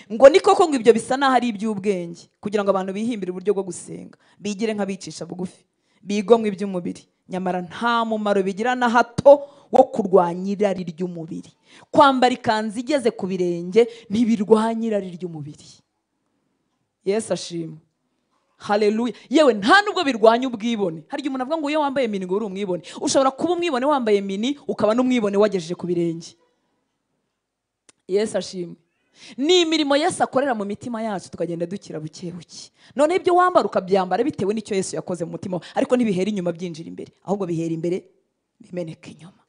Ngo ni koko ngo ibyo bisa naho ari iby'ubwenge, kugira ngo abantu bihimbire uburyo bwo gusenga, bigire nk'abicisha bugufi, bigomwe iby'umubiri, nyamara nta mumaro bigira na hato wo kurwanya irari ry'umubiri. Kwambara ikanzu igeze ku birenge ntibirwanya irari ry'umubiri. Yesu ashimwe. Haleluya. Yewe nta nubwo birwanya ubwibone. Hari umuntu avuga ngo iyo wambaye mini ngo uri umwibone. Ushobora kuba umwibone wambaye mini, ukaba n'umwibone wagejeje ku birenge. Yesu ashimwe. Ni imirimo Yesu akorera mu mitima yacu, tukagenda dukira buke buke. None ibyo wambara ukabyambara bitewe n'icyo Yesu yakoze mu mutima, ariko ntibihera inyuma byinjira imbere, ahubwo bihera imbere bimeneka inyuma.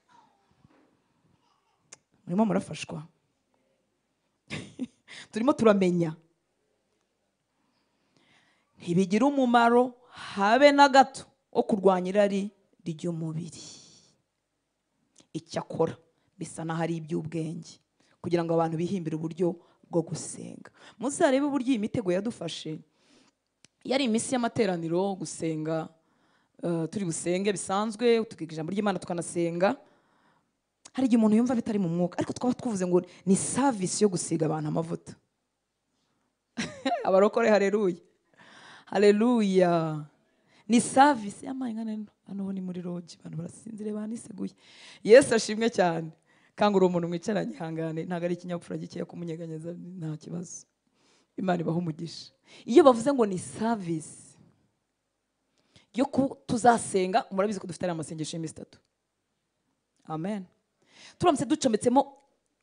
Murimo murafashwa? Turimo turamenya. Ntibigira umumaro habe na gato wo kurwanya irari ry'umubiri. Icyakora bisa naho ari iby'ubwenge, kugira ngo abantu bihimbire uburyo bwo gusenga. Muzarebe uburyo iyi mitego yadufashe. Yari iminsi y'amateraniro, gusenga, turi busenge bisanzwe, tukiga ijambo ry'Imana tukanasenga. Hari igihe umuntu yumva bitari mu mwuka, ariko twaba twavuze ngo ni service yo gusiga abantu amavuta. Abarokore, haleluya. Haleluya. Ni service y'amahanga. Hano ni muri lodge, abantu barasinzire baniseguye. Yesu ashimwe cyane. Kangura umuntu mwicaranye hangane, ntago ari ikinyabupfura gikeya kumunyeganyeza, nta kibazo. Imana ibaho umugisha. Iyo bavuze ngo ni service yo tuzasenga, murabizi ko dufite amasengesho y'iminsi 3. Amen. Turamutse ducometsemo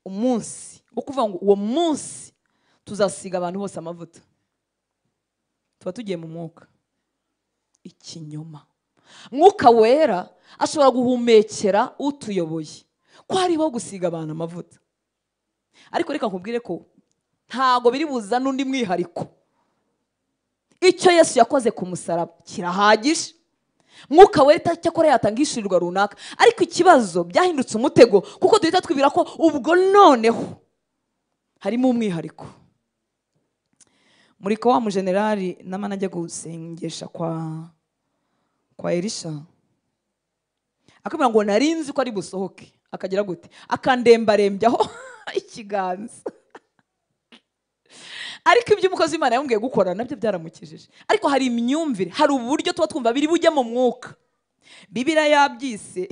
umunsi wo kuvuga ngo uwo munsi tuzasiga abantu bose amavuta, tuba tugiye mu mwuka. Ikinyoma. Mwuka wera ashobora guhumekera utuyoboye ko hariho gusiga abantu amavuta, ariko reka nkubwire ko ntago biri buza n'undi mwihariko. Icyo Yesu yakoze ku musaraba kirahagije, mwuka wera cyakora yatanga ishirirwa runaka, ariko ikibazo byahindutse umutego, kuko duhita twibwira ko ubwo noneho harimo umwihariko. Muri wa mujenerali namana ajya gusengesha kwa Elisha, akamubwira ngo narinzi ko ari busohoke, akagira gute, akandembarembyaho ikiganza. Ariko ibyo umukozi w'Imana yambwiye gukora nabyo byaramukijije. Ariko hari imyumvire, hari uburyo tuba twumva biri bujye mu mwuka, Bibiliya yabyise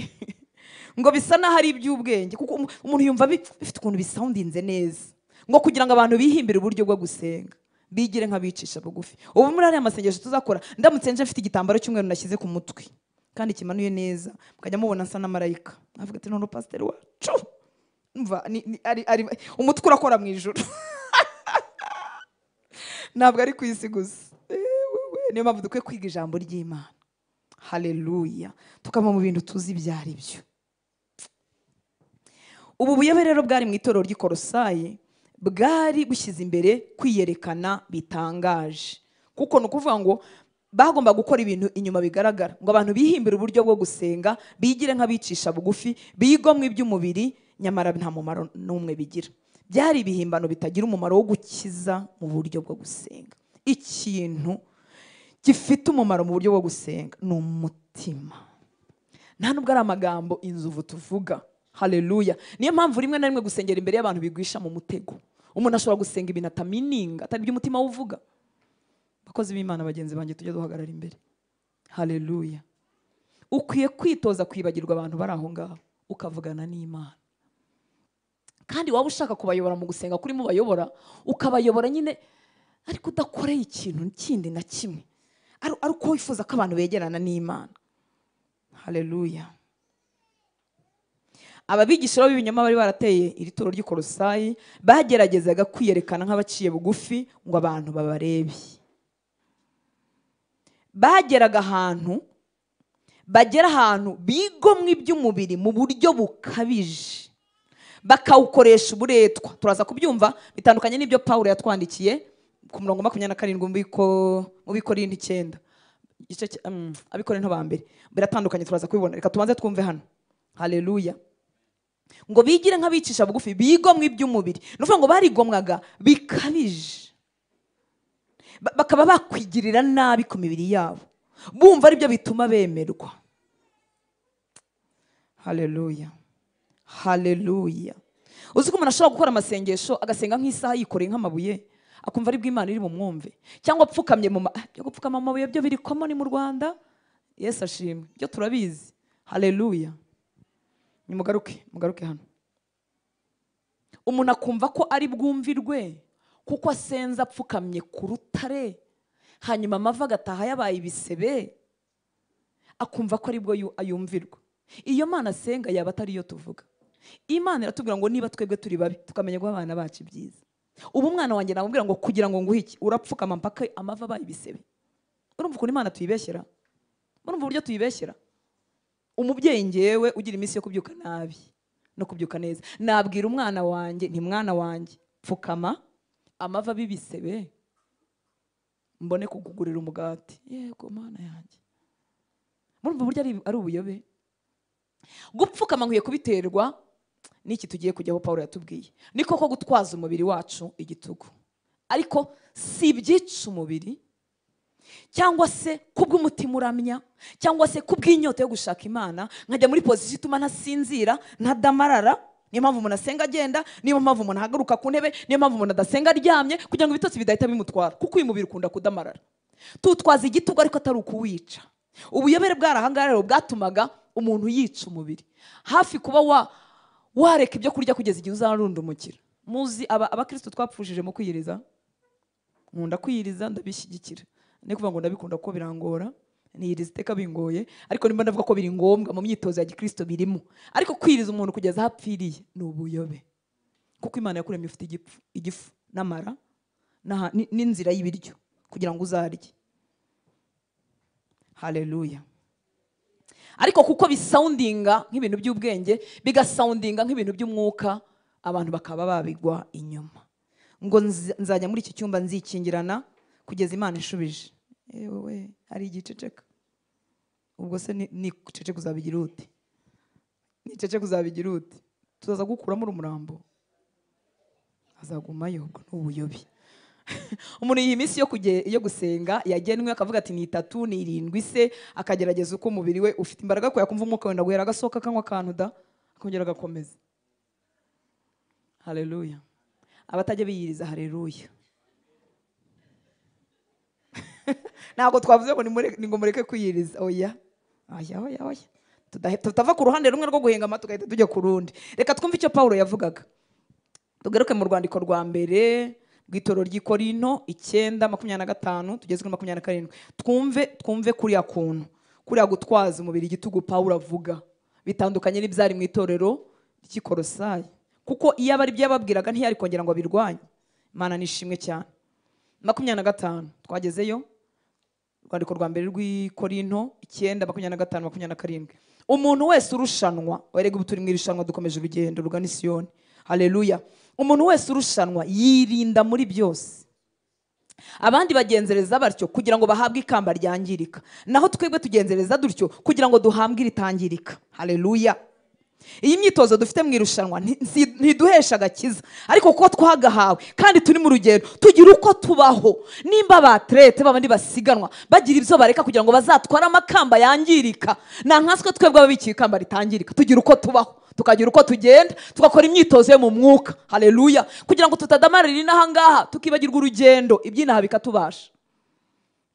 ngo bisa naho ari iby'ubwenge, kuko umuntu yumva bifite ukuntu bisoundinze neza, ngo kugira ngo abantu bihimbire uburyo bwo gusenga, bigire nk'abicisha bugufi. Ubu muri ariya masengesho tuzakora, ndamutse nje mfite igitambaro cy'umweru nashyize ku mutwe kandi kimanuye neza, mukajya mubona nsa na marayika, avuga ati none pasiteri wacu umva umutwe urakora mu ijuru. Ntabwo ari ku isi gusa. Niyo mpamvu dukwiye kwiga ijambo ry'Imana. Haleluya. Tukava mu bintu tuzi ibyo ari byo. Ubu buyobe rero bwari mu itorero ry'i Kolosayi, bwari bushyize imbere kwiyerekana bitangaje, kuko ni ukuvuga ngo bagomba gukora ibintu inyuma bigaragara, ngo abantu bihimbire uburyo bwo gusenga, bigire nk'abicisha bugufi, bigomwe iby'umubiri, nyamara nta mumaro n'umwe bigira. Byari ibihimbano bitagira umumaro wo gukiza mu buryo bwo gusenga. Ikintu gifite umumaro mu buryo bwo gusenga ni umutima, nta nubwo ari amagambo inzovu tuvuga. Haleluya. Niyo mpamvu rimwe na rimwe gusengera imbere y'abantu bigwisha mu mutego. Umuntu ashobora gusenga ibintu atamininga, atari by'umutima uvuga. Bakozi b'Imana bagenzi banjye, tujye duhagarara imbere. Haleluya. Ukwiye kwitoza kwibagirwa abantu bari aho ngaho, ukavugana n'Imana. Kandi waba ushaka kubayobora mu gusenga kuri mu bayobora, ukabayobora nyine ariko udakoreye ikintu kindi na kimwe, ari uko wifuza ko abantu begerana n'Imana. Haleluya. Ababigisha b'ibinyoma bari barateye iri toro ry'i Kolosayi bageragezaga kwiyerekana nk'abaciye bugufi ngo abantu babarebe. Bagera ahantu bigomwe iby'umubiri mu buryo bukabije, bakawukoresha uburetwa. Turaza kubyumva bitandukanye n'ibyo Pawulo yatwandikiye ku murongo 27 mu Bikorinto 9, Abikorinto ba mbere, biratandukanye. Turaza kubibona, reka tubanze twumve hano. Haleluya. Ngo bigire nk'abicisha bugufi, bigomwe iby'umubiri. Nuvuga ngo barigomwaga bikabije, bakaba bakwigirira nabi ku mibiri yabo, bumva ari byo bituma bemerwa. Haleluya. Haleluya. Uzi ko umuntu ashobora gukora amasengesho agasenga nk'isaha yikoreye nk'amabuye, akumva ari bw'Imana iri bumwumve, cyangwa apfukamye byo gupfukama amabuye byo biri common mu Rwanda. Yesu ashimwe, byo turabizi. Haleluya. Mugaruke hano. Umuntu akumva ko ari bwumvirwe kuko asenza apfukamye ku rutare, hanyuma amava agataha yabaye ibisebe, akumva ko ari bwo ayumvirwa. Iyo Mana asenga yaba atari yo tuvuga. Imana iratubwira ngo niba twebwe turi babi, tukamenya guha abana bacu ibyiza. Ubu umwana wanjye namubwira ngo kugira ngo nguhe iki, urapfukama mpaka amava abaye ibisebe. Urumva ukuntu Imana tuyibeshyera? Urumva uburyo tuyibeshyera? Umubyeyi ngewe ugira iminsi yo kubyuka nabi no kubyuka neza, nabwira umwana wanjye nti mwana wanjye pfukama amava bibisebe mbone kugugurira umugati. Yego Mana yanjye. Murumva uburyo ari ubuyobe? Gupfukama nkwiye kubiterwa n'iki tugiye kujyaho Pawulo yatubwiye. Niko ko gutwaza umubiri wacu igitugu, ariko si ibyica umubiri, cyangwa se kubw'umutima uramya, cyangwa se kubw'inyota yo gushaka Imana, nkajya muri position ituma ntasinzira ntadamarara. Niyo mpamvu umuntu asenga agenda, niyo mpamvu umuntu ahagaruka ku ntebe, niyo mpamvu umuntu adasenga aryamye, kugira ngo ibitotsi bidahita bimutwara, kuko uyu mubiri ukunda kudamarara. Tutwaza igitugu ariko atari ukuwica. Ubuyobere bwarahangaha rero bwatumaga umuntu yica umubiri, hafi kuba wareka ibyo kurya kugeza igihe uzarundumukira. Muzi abakristo twapfushije mu kwiyiriza, nkunda kwiyiriza, ndabishyigikira. Ni kuvuga ngo ndabikunda ko birangora, niyiriza iteka bingoye, ariko nimba ndavuga ko biri ngombwa mu myitozo ya gikristo birimo. Ariko kwiriza umuntu kugeza hapfiriye ni ubuyobe, kuko Imana yakuremye ufite igifu n'amara n'inzira y'ibiryo kugira ngo uzarye. Haleluya. Ariko kuko bisoundinga nk'ibintu by'ubwenge, bigasoundinga nk'ibintu by'umwuka, abantu bakaba babigwa inyuma. Ngo nzajya muri iki cyumba nzikingirana kugeza Imana ishubije. Ewe hari igiceceka. ubwo se ni cece kuzabigira ute? Ni cece kuzabigira ute? Tuzaza gukuramo umurambo, azagumayo, ubwo n'ubuyobi. Umuntu iyi minsi yo gusenga yagenwe akavuga ati ni 3 ni 7 se, akagerageza uko umubiri we ufite imbaraga ko yakumva umwuka wenda guhera agasohoka akanywa akantu da akongera agakomeza. Haleluya. Abatajya biyiriza haleluya. Ntabwo twavuze ngo ni ngo mureke kwiyiriza, oya oya. Tutava ku ruhande rumwe rwo guhenga amatu gahita tujya ku rundi. Reka twumve icyo Paulo yavugaga. Tugaruke mu rwandiko rwa mbere rw'itoro ry'i Korinto 9:25 tugeze kuri 27. Twumve kuriya kuntu, kuriya gutwaza umubiri igitugu Paulo avuga, bitandukanye n'ibyari mu itorero ry'i Kolosayi. Kuko iyo abari byababwiraga ntiyari kongera ngo birwanye. Imana nishimwe cyane. 25 twagezeyo. Rwandiko rwa mbere rw'i Korinto 9:25-27. Umuntu wese urushanwa, werega ubu turi mu irushanwa dukomeje urugendo rugana i Siyoni. Haleluya. Umuntu wese urushanwa yirinda muri byose. Abandi bagenzereza batyo kugira ngo bahabwe ikamba ryangirika, naho twebwe tugenzereza dutyo kugira ngo duhambwe iritangirika. Haleluya. Iyi myitozo dufite mu irushanwa ntiduhesha agakiza, ariko kuko twagahawe kandi turi mu rugendo tugira uko tubaho. Nimba abatrete babandi basiganwa bagira ibyo bareka kugira ngo bazatware amakamba yangirika, na nkaswe twebwe ababikiye ikamba ritangirika tugira uko tubaho, tukagira uko tugenda, tugakora imyitozo yo mu mwuka. Haleluya. Kugira ngo tutadamarira inaha ngaha tukibagirwa urugendo, ibyinaha bikatubasha.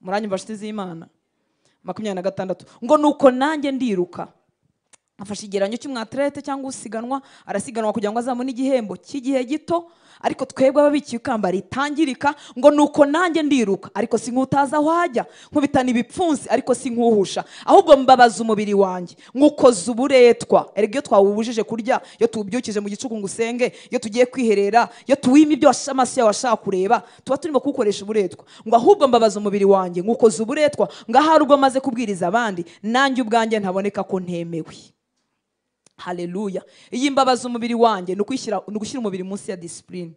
Muranyumva nshuti z'Imana? 26 ngo nuko nanjye ndiruka. Afashe igeranyo cy'umwatlete cyangwa usiganwa, arasiganwa kugira ngo azamone igihembo cy'igihe gito, ariko twebwe ababikiye ikamba ritangirika. Ngo nuko nanjye ndiruka, ariko sinkutaza wajya, nkubitana ibipfunsi ariko sinkuhusha, ahubwo mbabaza umubiri wanjye ngukoza uburetwa. Erega iyo twawubujije kurya, iyo tubyukije mu gicuku ngo usenge, iyo tugiye kwiherera, iyo tuwima ibyo amaso yawe ashaka kureba, tuba turimo kukoresha uburetwa. Ngo ahubwo mbabaza umubiri wanjye ngukoza uburetwa, ngahari ubwo maze kubwiriza abandi nanjye ubwanjye ntaboneka ko ntemewe. Haleluya. Iyi mbabaza umubiri wanjye nugushyira umubiri munsi ya discipline.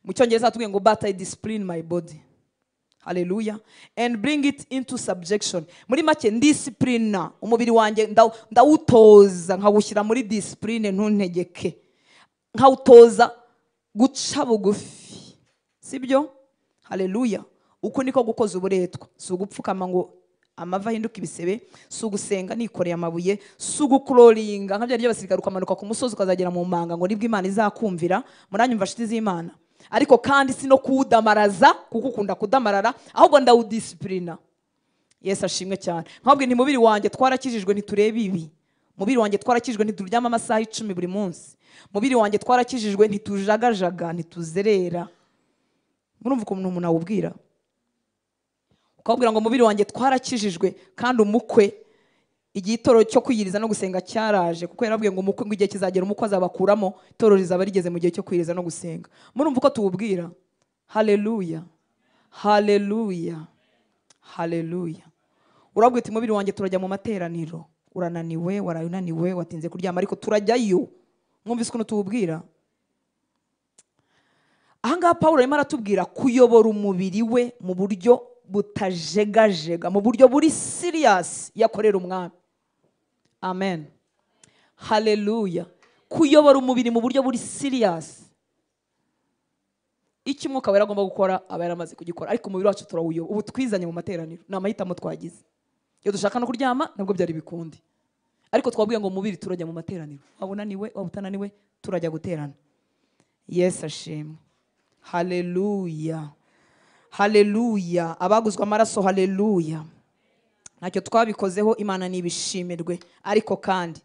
Mu cyongereza tuvuga ngo but I discipline my body. Haleluya. And bring it into subjection. Muri make discipline umubiri wanjye ndawutoza, nkawushyira muri discipline, ntuntegeke, nkawutoza guca bugufi. Sibyo? Haleluya. Uko niko gukoza uburetwa, si ugupfukama ngo amava hinduka ibisebe, si ugusenga nikoreye amabuye, si ugukuroringa nka bya by'abasirikare ukamanuka ku musozi ukazagera mu manga ngo nibwo Imana izakumvira. Muranyumva nshuti z'Imana? Ariko kandi si no kuwudamaraza kuko ukunda kudamarara, ahubwo ndawudisciplina. Yesu ashimwe cyane. Nkabwe nti mubiri wanjye twarakijijwe ntitureba ibi. Mubiri wanjye twarakijijwe ntituryama amasaha 10 buri munsi. Mubiri wanjye twarakijijwe ntitujagajaga, ntituzerera. Murumva ukuntu umuntu awubwira? Ukabwira ngo mubiri wanjye twarakijijwe, kandi umukwe igihe itoro cyo kwiyiriza no gusenga cyaraje, kuko yarabwiye ngo umukwe ngo igihe kizagera umukwe azabakuramo, itoro rizaba rigeze mu gihe cyo kwiyiriza no gusenga. Murumva uko tuwubwira? Haleluya. Haleluya. Haleluya. Urabwira uti mubiri wanjye turajya mu materaniro, urananiwe, warayunaniwe, watinze kuryama, ariko turajyayo. Mwumvise ukuntu tuwubwira? Ahangaha Paulo arimo aratubwira kuyobora umubiri we mu buryo butajegajega, mu buryo buri serious yakorera umwami. Amen. Haleluya. Kuyobora umubiri mu buryo buri serious. Iki mwuka wera agomba gukora aba yaramaze kugikora, ariko umubiri wacu turawuyoba. Ubu twizanye mu materaniro, ni amahitamo twagize. Iyo dushaka no kuryama nabwo byari bikundi, ariko twabwiye ngo umubiri turajya mu materaniro. Wabunaniwe wabutananiwe turajya guterana. Yesu ashimwe. Haleluya. Haleluya. Abaguzwe amaraso, haleluya. Ntacyo twabikozeho, Imana nibishimirwe, ariko kandi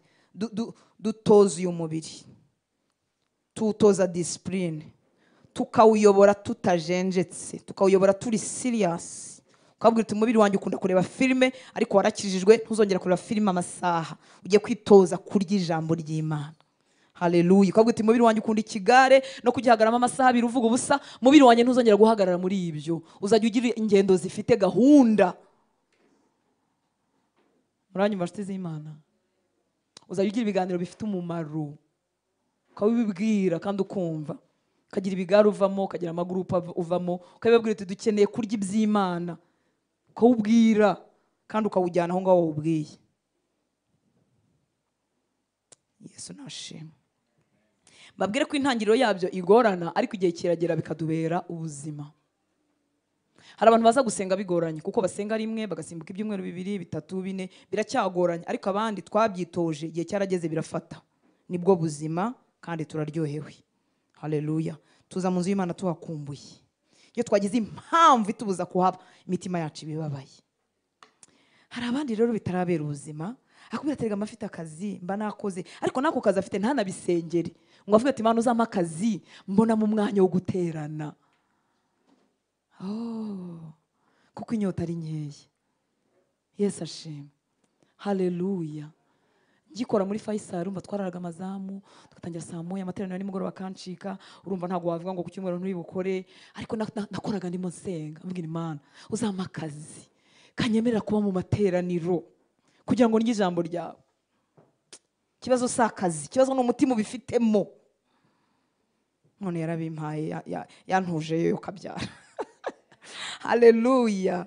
dutoza uyu mubiri, tuwutoza discipline, tukawuyobora tutajenjetse, tukawuyobora turi serious. Ukabwira uti umubiri wanjye ukunda kureba filime, ariko warakijijwe ntuzongera kureba filime amasaha, ugiye kwitoza kurya ijambo ry'Imana. Haleluya. Ukabwira uti umubiri wanjye ukunda ikigare no kugihagaramo amasaha 2 uvuga ubusa, umubiri wanjye ntuzongera guhagarara muri ibyo, uzajya ugira ingendo zifite gahunda. Muranyumva nshuti z'Imana? Uzajya ugira ibiganiro bifite umumaro, ukabibwira kandi ukumva, ukagira ibigare uvamo, ukagira amagurupe uvamo, ukabibwira uti dukeneye kurya iby'Imana, ukawubwira kandi ukawujyana aho ngaho wawubwiye. Yesu nashimwe. Babwire ko intangiriro yabyo igorana, ariko igihe kiragera bikadubera ubuzima. Hari abantu baza gusenga bigoranye kuko basenga rimwe bagasimbuka ibyumweru 2, 3, 4 biracyagoranye, ariko abandi twabyitoje igihe cyarageze birafata. Nibwo buzima kandi turaryohewe. Haleluya. Tuza mu nzu y'Imana tuhakumbuye. Iyo twagize impamvu itubuza kuhaba, imitima yacu ibibabaye. Hari abandi rero bitarabera ubuzima, akubwira ati amafite akazi mba nakoze, ariko nako kazi afite ntanabisengere, ngo avuge ati Imana uzampa akazi mbona mu mwanya wo guterana. Kuko inyota ari nkeya. Yesu ashimwe. Haleluya. Ngikora muri Faisal urumva twararaga amazamu tugatangira saa 1 amateraniro nimugoroba kancika, urumva ntago wavuga ngo ku cyumweru nturi bukore, ariko nakoraga ndimo nsenga mvuga Imana uzampa akazi kanyemerera kuba mu materaniro kugira ngo nige ijambo ryawe. Kibazo sakazi, kibazo n'umutima ubifitemo. None yarabimpaye yantuje yo kabyara. Haleluya.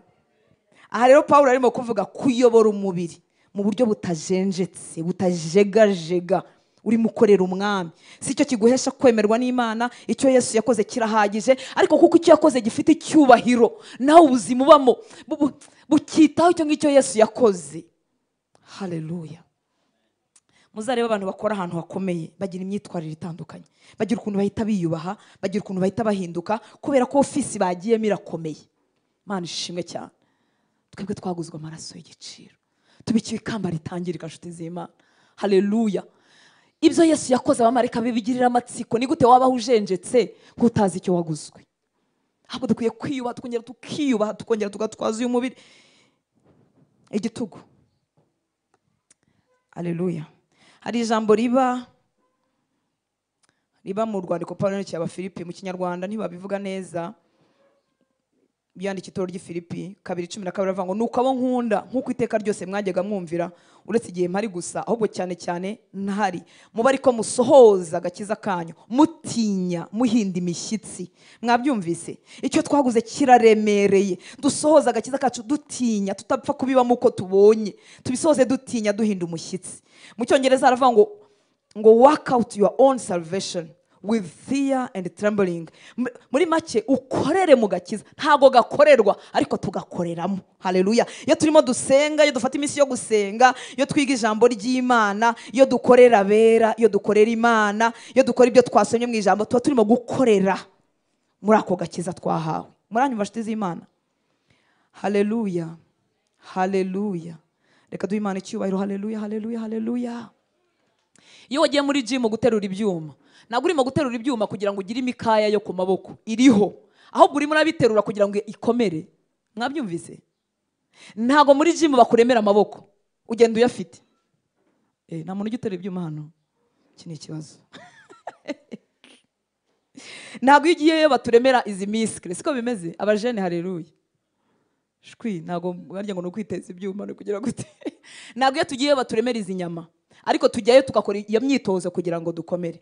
Aha rero Paulo arimo kuvuga kuyobora umubiri mu buryo butajenjetse, butajegajega, uri mukorera umwami. Si cyo kiguhesha kwemerwa n'Imana, icyo Yesu yakoze kirahagije, ariko kuko icyo yakoze gifite icyubahiro, nawe ubuzima ubamo bukitaho icyo ngicyo Yesu yakoze. Haleluya. Muzareba abantu bakora ahantu hakomeye bagira imyitwarire itandukanye, bagira ukuntu bahita biyubaha, bagira ukuntu bahita bahinduka kubera ko ofisi bagiyemo irakomeye. Mana ishimwe cyane. Twebwe twaguzwe amaraso y'igiciro, tubikiwe ikamba ritangirika nshuti z'Imana. Haleluya. Ibyo Yesu yakoze abamarika bibigirira amatsiko, ni gute wabaho ujenjetse nk'utazi icyo waguzwe? Ahubwo dukwiye kwiyubaha, tukongera tukiyubaha, tukongera tugatwaza uyu mubiri igitugu. Haleluya. Hari ijambo riba mu rwandiko Paulo yandikiye Abafilipi, mu Kinyarwanda ntibabivuga neza, byandika itoro ry'Ifilipi 2:12 avuga ngo nuko abo nkunda nk'uko iteka ryose mwajyaga mwumvira, uretse igihe mpari gusa, ahubwo cyane cyane ntahari, muba ariko musohoza agakiza kanyu mutinya muhinda imishyitsi. Mwabyumvise? Icyo twaguze kiraremereye, dusohoza agakiza kacu dutinya, tutapfa kubibamo uko tubonye, tubisohoze dutinya duhinda umushyitsi. Mu Cyongereza aravuga ngo work out your own salvation with fear and trembling. Muri make ukorere mu gakiza, ntago gakorerwa ariko tugakoreramo. Haleluya. Iyo turimo dusenga, iyo dufata iminsi yo gusenga, iyo twiga ijambo ry'Imana, iyo dukorera abera, iyo dukorera Imana, iyo dukora ibyo twasomye mu ijambo, tuba turimo gukorera muri ako gakiza twahawe. Muranyumva nshuti z'Imana? Haleluya. Haleluya. Reka duhe Imana icyubahiro. Haleluya, haleluya, haleluya. Iyo wagiye muri gym guterura ibyuma, ntabwo urimo guterura ibyuma kugira ngo ugire imikaya yo ku maboko, iriho, ahubwo urimo urabiterura kugira ngo ikomere. Mwabyumvise? Ntabwo muri gym bakuremera amaboko ugenda uyafite. Nta muntu ugiterura ibyuma hano. Iki ni ikibazo. Ntabwo iyo ugiyeyo baturemera izi misikire, siko bimeze abajene. Haleluya. Shwi, ntabwo barya ngo no kwiteza ibyuma no kugira gute. Ntabwo iyo tugiyeyo baturemera izi nyama, ariko tujyayo tugakora iyo myitozo kugira ngo dukomere.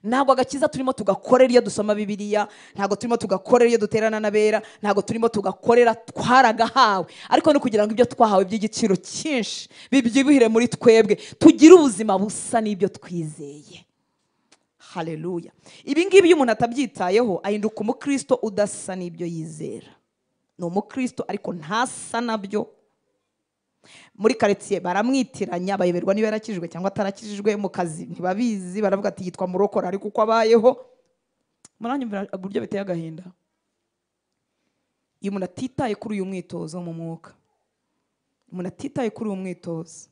Ntabwo agakiza turimo tugakorera iyo dusoma Bibiliya, ntabwo turimo tugakorera iyo duterana n'abera, ntabwo turimo tugakorera, twaragahawe, ariko no kugira ngo ibyo twahawe by'igiciro cyinshi bibyibuhire muri twebwe, tugire ubuzima busa n'ibyo twizeye. Haleluya. Ibi ngibi iyo umuntu atabyitayeho ahinduka umukristo udasa n'ibyo yizera. Ni umukristo ariko ntasa nabyo. Muri quartier baramwitiranya, bayoberwa niba yarakijijwe cyangwa atarakijijwe, mu kazi ntibabizi, baravuga ati yitwa murokora ariko uko abayeho. Muranyumvira uburyo biteye agahinda? Iyo umuntu atitaye kuri uyu mwitozo mu mwuka, umuntu atitaye kuri uyu mwitozo,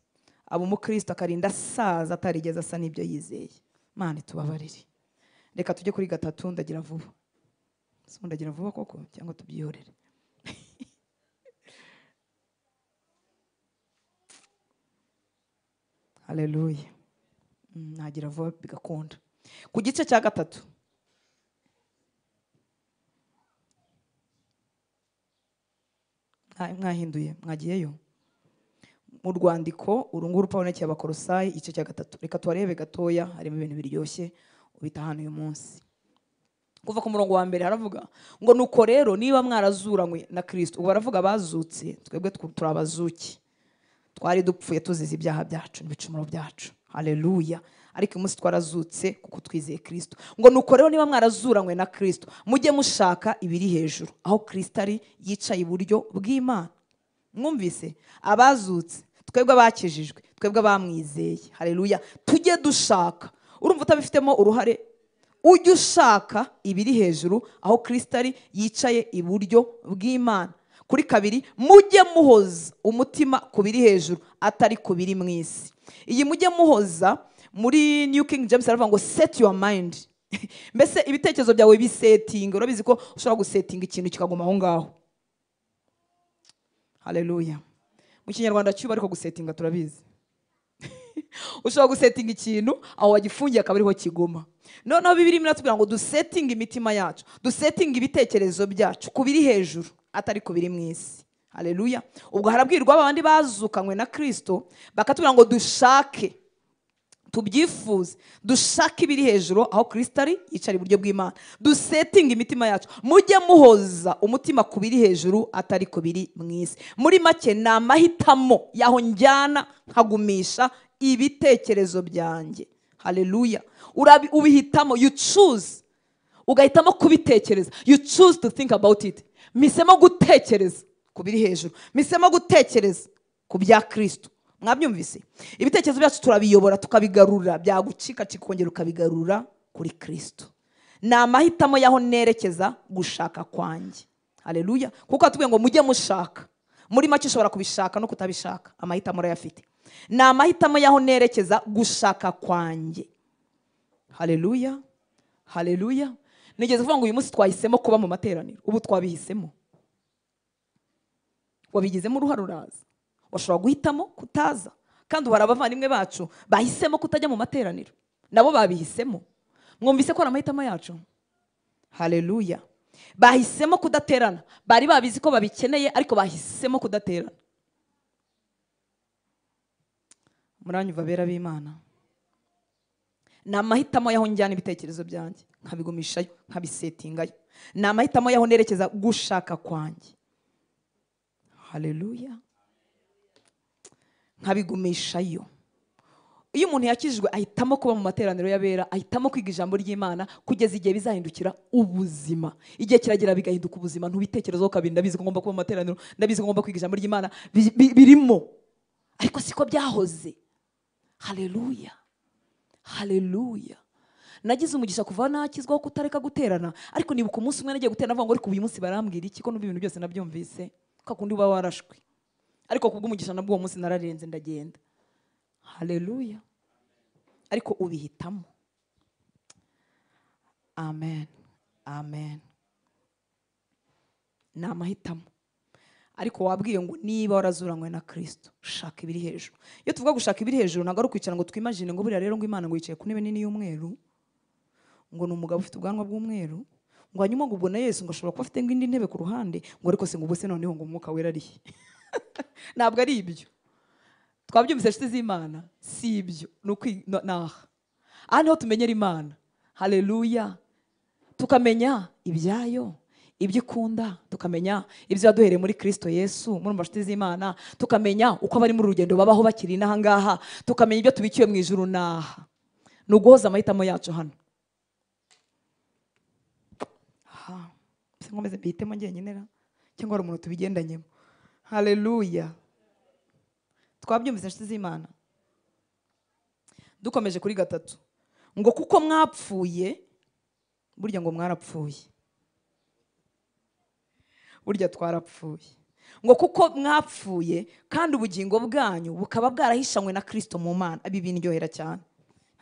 aba umukristo akarinda asaza atarigeze asa n'ibyo yizeye. Mana tubabarire. Reka tujye kuri 3, ndagira vuba. Ndagira vuba koko cyangwa tubyihorere? Haleluya. Nagira vuba bigakunda. Ku gice cya 3 mwahinduye, mwagiyeyo mu rwandiko urunguru Paulo yandikiye Abakolosayi igice cya 3. Reka tuharebe gatoya, harimo ibintu biryoshye ubita hano uyu munsi. Kuva ku murongo wa mbere haravuga ngo nuko rero niba mwarazuranywe na Kristo, ubu baravuga bazutse, twebwe turabazuki, twari dupfuye tuzize ibyaha byacu n'ibicumuro byacu. Haleluya. ariko uyu munsi twarazutse kuko twizeye Kristo. Ngo nuko rero niba mwarazuranywe na Kristo, mujye mushaka ibiri hejuru, aho Kristo ari yicaye iburyo bw'Imana. Mwumvise? Abazutse, twebwe abakijijwe, twebwe abamwizeye, haleluya, tujye dushaka. Urumva utabifitemo uruhare, ujye ushaka ibiri hejuru, aho Kristo ari yicaye iburyo bw'Imana. Kuri kabiri, mujye muhoza umutima ku biri hejuru, atari ku biri mu isi. Iyi mujye muhoza muri New King James aravuga ngo set your mind. Mbese ibitekerezo byawe bisetinga. Urabizi ko ushobora gusetinga ikintu kikaguma aho ngaho. Haleluya. Mu Kinyarwanda cyuba ariko gusetinga turabizi. Ushobora gusetinga ikintu aho wagifungiye akaba ariho kiguma. Noneho Bibiliya iratubwira ngo dusetinga imitima yacu, dusetinga ibitekerezo byacu ku biri hejuru, atari ku biri mu isi. Haleluya. Ubwo harabwirwa abandi bazukanywe na Kristo, bakatubwira ngo dushake, tubyifuze, dushake ibiri hejuru, aho Kristo ari yicara iburyo bw'Imana. Dusetinga imitima yacu, mujye muhoza umutima ku biri hejuru, atari ku biri mu isi. Muri make ni amahitamo yaho njyana nkagumisha ibitekerezo byanjye. Haleluya. Ubihitamo, you choose, ugahitamo kubitekereza, you choose to think about it. Misemo gutekereza ku biri hejuru, misemo gutekereza ku bya Kristo. Mwabyumvise? Ibitekerezo byacu turabiyobora tukabigarura, byagucika kikongera ukabigarura kuri Kristo. Ni amahitamo yaho nerekeza gushaka kwanjye. Haleluya. Kuko atubwiye ngo mujye mushaka. Muri make ushobora kubishaka no kutabishaka, amahitamo urayafite. Ni amahitamo yaho nerekeza gushaka kwanjye. Haleluya. Haleluya. Nigeze kuvuga ngo uyu munsi twahisemo kuba mu materaniro. Ubu twabihisemo. Wabigizemo uruhare uraza. Washobora guhitamo kutaza. Kandi hari abavandimwe bacu bahisemo kutajya mu materaniro. Nabo babihisemo. Mwumvise ko ari amahitamo yacu? Haleluya. Bahisemo kudaterana. Bari babizi ko babikeneye ariko bahisemo kudaterana. Muranyumva bera b'Imana? Ni amahitamo yaho njyana ibitekerezo byanjye, nkabigumishayo, nkabisetingayo. Ni amahitamo yaho nerekeza gushaka kwanjye. Haleluya. Nkabigumishayo. Iyo umuntu yakijijwe ahitamo kuba mu materaniro y'abera, ahitamo kwiga ijambo ry'Imana kugeza igihe bizahindukira ubuzima. Igihe kiragira bigahinduka ubuzima, ntubitekerezo kabiri, ndabizi ko ngomba kuba mu materaniro, ndabizi ko ngomba kwiga ijambo ry'Imana, birimo. Ariko siko byahoze. Haleluya. Haleluya. Nagize umugisha kuva nakizwaho kutareka guterana, ariko nibuka umunsi umwe nagiye guterana, avuga ngo ariko uyu munsi barambwira iki ko n'ibintu byose nabyumvise, ko kundi uba warashwe. Ariko kubw'umugisha nabwo uwo munsi nararenze ndagenda. Haleluya. Ariko ubihitamo. Amen. Amen. Ni amahitamo. Ariko wabwiye ngo niba warazuranywe na Kristo, shaka ibiri hejuru. Iyo tuvuga gushaka ibiri hejuru, ntabwo ari ukwicara ngo twimagine ngo buriya rero ngo Imana ngo yicaye ku ntebe nini y'umweru, ngo ni umugabo ufite ubwanwa bw'umweru, ngo hanyuma ngo ubona Yesu ngo ashobora kuba afite indi ntebe ku ruhande, ngo ariko se ngo ubuse noneho ngo umwuka wera arihe. Ntabwo ari ibyo. Twabyumvise inshuti z'Imana, si ibyo. Aha niho tumenyera Imana. Haleluya. Tukamenya ibyayo, ibyo ikunda, tukamenya ibyo yaduhereye muri Kristo Yesu, muri inshuti z'Imana, tukamenya uko abari muri urugendo babaho bakiri n'aha ngaha, tukamenya ibyo tubikiwe mu ijuru n'aha. Ni uguhoza amahitamo yacu hano. Nkomeze mbihitemo njyenyine cyangwa hari umuntu tubigendanyemo. Haleluya. Twabyumvise inshuti z'Imana. Dukomeje kuri gatatu, ngo kuko mwapfuye, burya ngo mwarapfuye. Burya twarapfuye. Ngo kuko mwapfuye kandi ubugingo bwanyu bukaba bwarahishanywe na Kristo mu Mana. Ibi biniryohera cyane.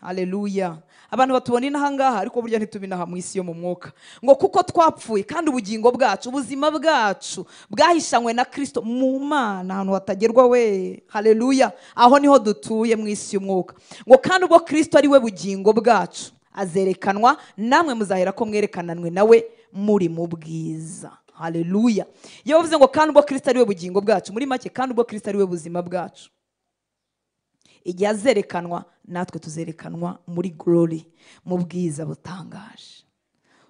Haleluya. Abantu batubona inaha ngaha ariko burya ntitubinaha mu isi yo mu mwuka. Ngo kuko twapfuye kandi ubugingo bwacu, ubuzima bwacu bwahishanywe na Kristo mu Mana, ahantu hatagerwa we. Haleluya. Aho niho dutuye mu isi y'umwuka. Ngo kandi ubwo Kristo ari we bugingo bwacu azerekanwa, namwe muzahera ko mwerekananwe nawe muri mu bwiza. Haleluya. Iyo bavuze ngo kandi ubwo Kristo ari we bugingo bwacu, muri make kandi ubwo Kristo ari we buzima bwacu, igihe azerekanwa natwe tuzerekanwa muri glory, mu bwiza butangaje.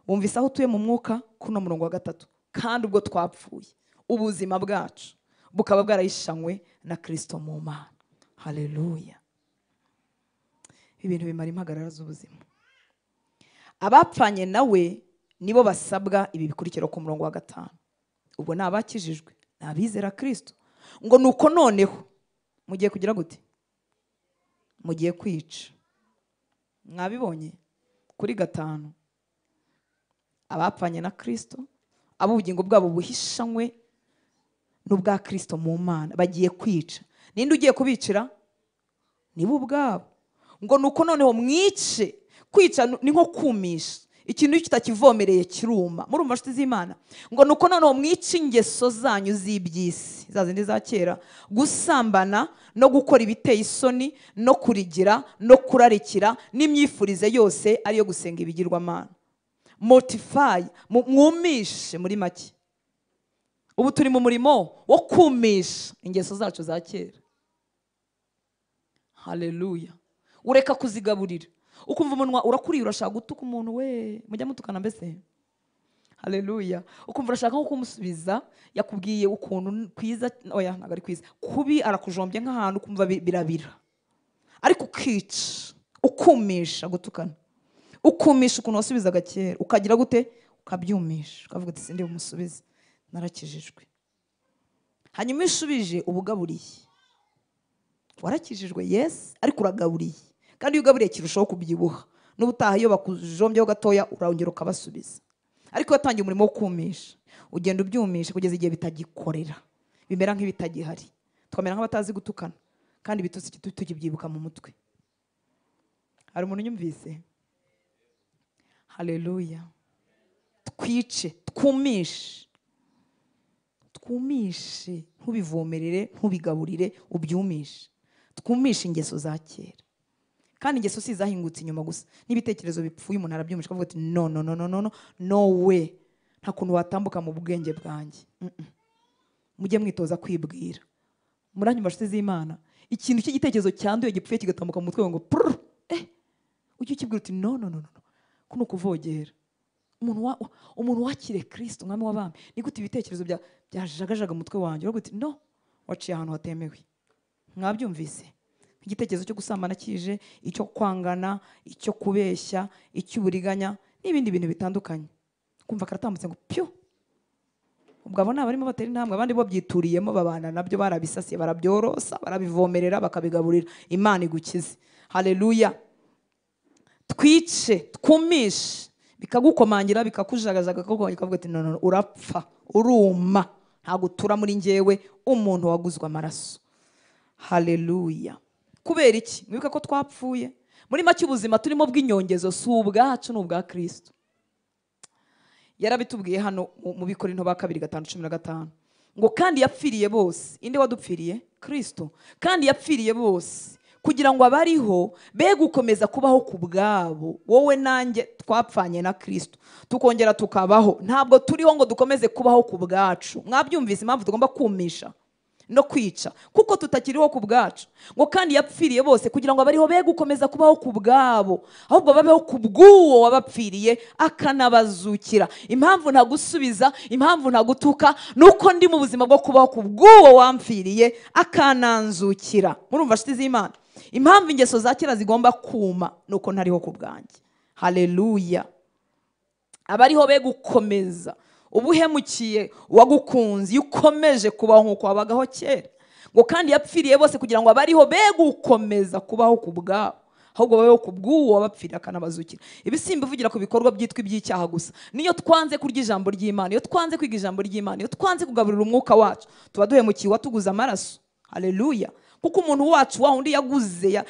Wumvise aho utuye mu mwuka kuno murongo wa gatatu, kandi ubwo twapfuye ubuzima bwacu bukaba bwarahishanywe na Kristo mu Mana. Haleluya. ibintu bimara impagarara z'ubuzima. Abapfanye nawe nibo basabwa ibi bikurikira ku murongo wa 5. Ubwo ni abakijijwe, ni abizera Kristo. Ngo nuko noneho mugiye kugira gute? Mugiye kwica. Mwabibonye kuri 5. Abapfanye na Kristo, abo ubugingo bwabo buhishanywe n'ubwa Kristo mu Mana, bagiye kwica. Ninde ugiye kubicira? Nibo ubwabo. Ngo nuko noneho mwice. Kwica ni nko kumisha. Ikintu kitakivomereye kiruma. Muri umushuti z'Imana. Ngo nuko noneho mwice ingeso zanyu z'ibyisi, zazindi za kera, gusambana no gukora ibiteye isoni no kurigira no kurarikira n'imyifurize yose ariyo gusenga ibigirwamana. Mortify, mwumishe muri make. Ubu turi mu murimo wo kumisha ingeso zacu za kera. Haleluya. Ureka kuzigaburira. Ukumva umunwa urakuriye urashaka gutuka umuntu, we mujya mutukana mbese. Haleluya. Ukumva urashaka nko kumusubiza, yakubwiye ukuntu kwiza, oya ntabwo ari kwiza, kubi arakujombye nk'ahantu ukumva birabira. Ariko ukica, ukumisha gutukana, ukumisha ukuntu wasubizaga kera, ukagira gute? Ukabyumisha, ukavuga uti sindi bumusubize, narakijijwe. Hanyuma ishubije ubugaburiye. Warakijijwe, yes, ariko uragaburiye. Kandi iyo ugaburiye kirushaho kubyibuha. N'ubutaha iyo bakujombyeho gatoya urongera ukabasubiza. Ariko watangiye umurimo wo kumisha, ugenda ubyumisha kugeza igihe bitagikorera, bimera nk'ibitagihari. Twamera nk'abatazi gutukana, kandi bitutsi tugibyibuka mu mutwe. Hari umuntu unyumvise? Haleluya. Twice, twumishe. Twumishe, ntubivomerere, ntubigaburire, ubyumishe. Twumishe ingeso za kera. Kandi ingeso si zahingutse inyuma gusa. N'ibitekerezo bipfuye umuntu arabyumisha akavuga ati no way. Nta kuntu watambuka mu bwenge bwanjye. Mujye mwitoza kwibwira. Muranyu bashuti z'Imana, ikintu cy'igitekerezo cyanduye gipfuye kigatambuka mu mutwe ngo ujye ukibwira uti no. Kuno kuvogera. Umuntu wakire Kristo umwami w'abami. Ni gute ibitekerezo byajagajaga mu mutwe wanjye uravuga uti no, waciye ahantu hatemewe. Mwabyumvise? Igitekerezo cyo gusambana kije, icyo kwangana, icyo kubeshya, icy'uburiganya n'ibindi bintu bitandukanye. Kumva karatambutse ngo pyo. Ubwo abona barimo batera intambwe, abandi bo byituriyemo babana nabyo, barabisasiye, barabyorosa, barabivomerera, bakabigaburira. Imana igukize. Haleluya. Twice, twumishe, bikagukomangira, bikakujagajaga koko ikavuga ati no, urapfa, uruma, ntago utura muri njyewe, umuntu waguzwe amaraso. Haleluya. Kubera iki? Mwibuka ko twapfuye. Muri make ubuzima turimo bw'inyongezo si ubwacu n'ubwa Kristo. Yarabitubwiye hano mu Bikorinto ba 2:5-15. Ngo kandi yapfiriye bose. Inde wadupfiriye? Kristo. Kandi yapfiriye bose kugira ngo abariho be gukomeza kubaho ku bwabo. Wowe nanjye twapfanye na Kristo, tukongera tukabaho. Ntabwo turiho ngo dukomeze kubaho ku bwacu. Mwabyumvise impamvu tugomba kumisha no kwica, kuko tutakiriho ku bwacu. Ngo kandi yapfiriye bose kugira ngo abariho be gukomeza kubaho ku bwabo, ahubwo babeho ku bw'uwo wabapfiriye akanabazukira. Impamvu ntagusubiza, impamvu ntagutuka, nuko ndi mu buzima bwo kubaho ku bw'uwo wampfiriye akananzukira. Murumva nshuti z'Imana, impamvu ingeso za kera zigomba kuma nuko ntariho ku bwanjye. Haleluya. Abariho be gukomeza ubuhemukiye wagukunze, ukomeje kubaho nkuko wabagaho kera. Ngo kandi yapfiriye bose kugira ngo abariho be gukomeza kubaho ku bwabo, ahubwo babeho ku bw'uwo wabapfiriye akanabazukira. Ibisimba ivugira ku bikorwa byitwa iby'icyaha gusa. Niyo twanze kurya ijambo ry'Imana, iyo twanze kwiga ijambo ry'Imana, iyo twanze kugaburira umwuka wacu, tuba duhemukiye watuguze amaraso. Haleluya. Kuko umuntu wacu wa undi yaguze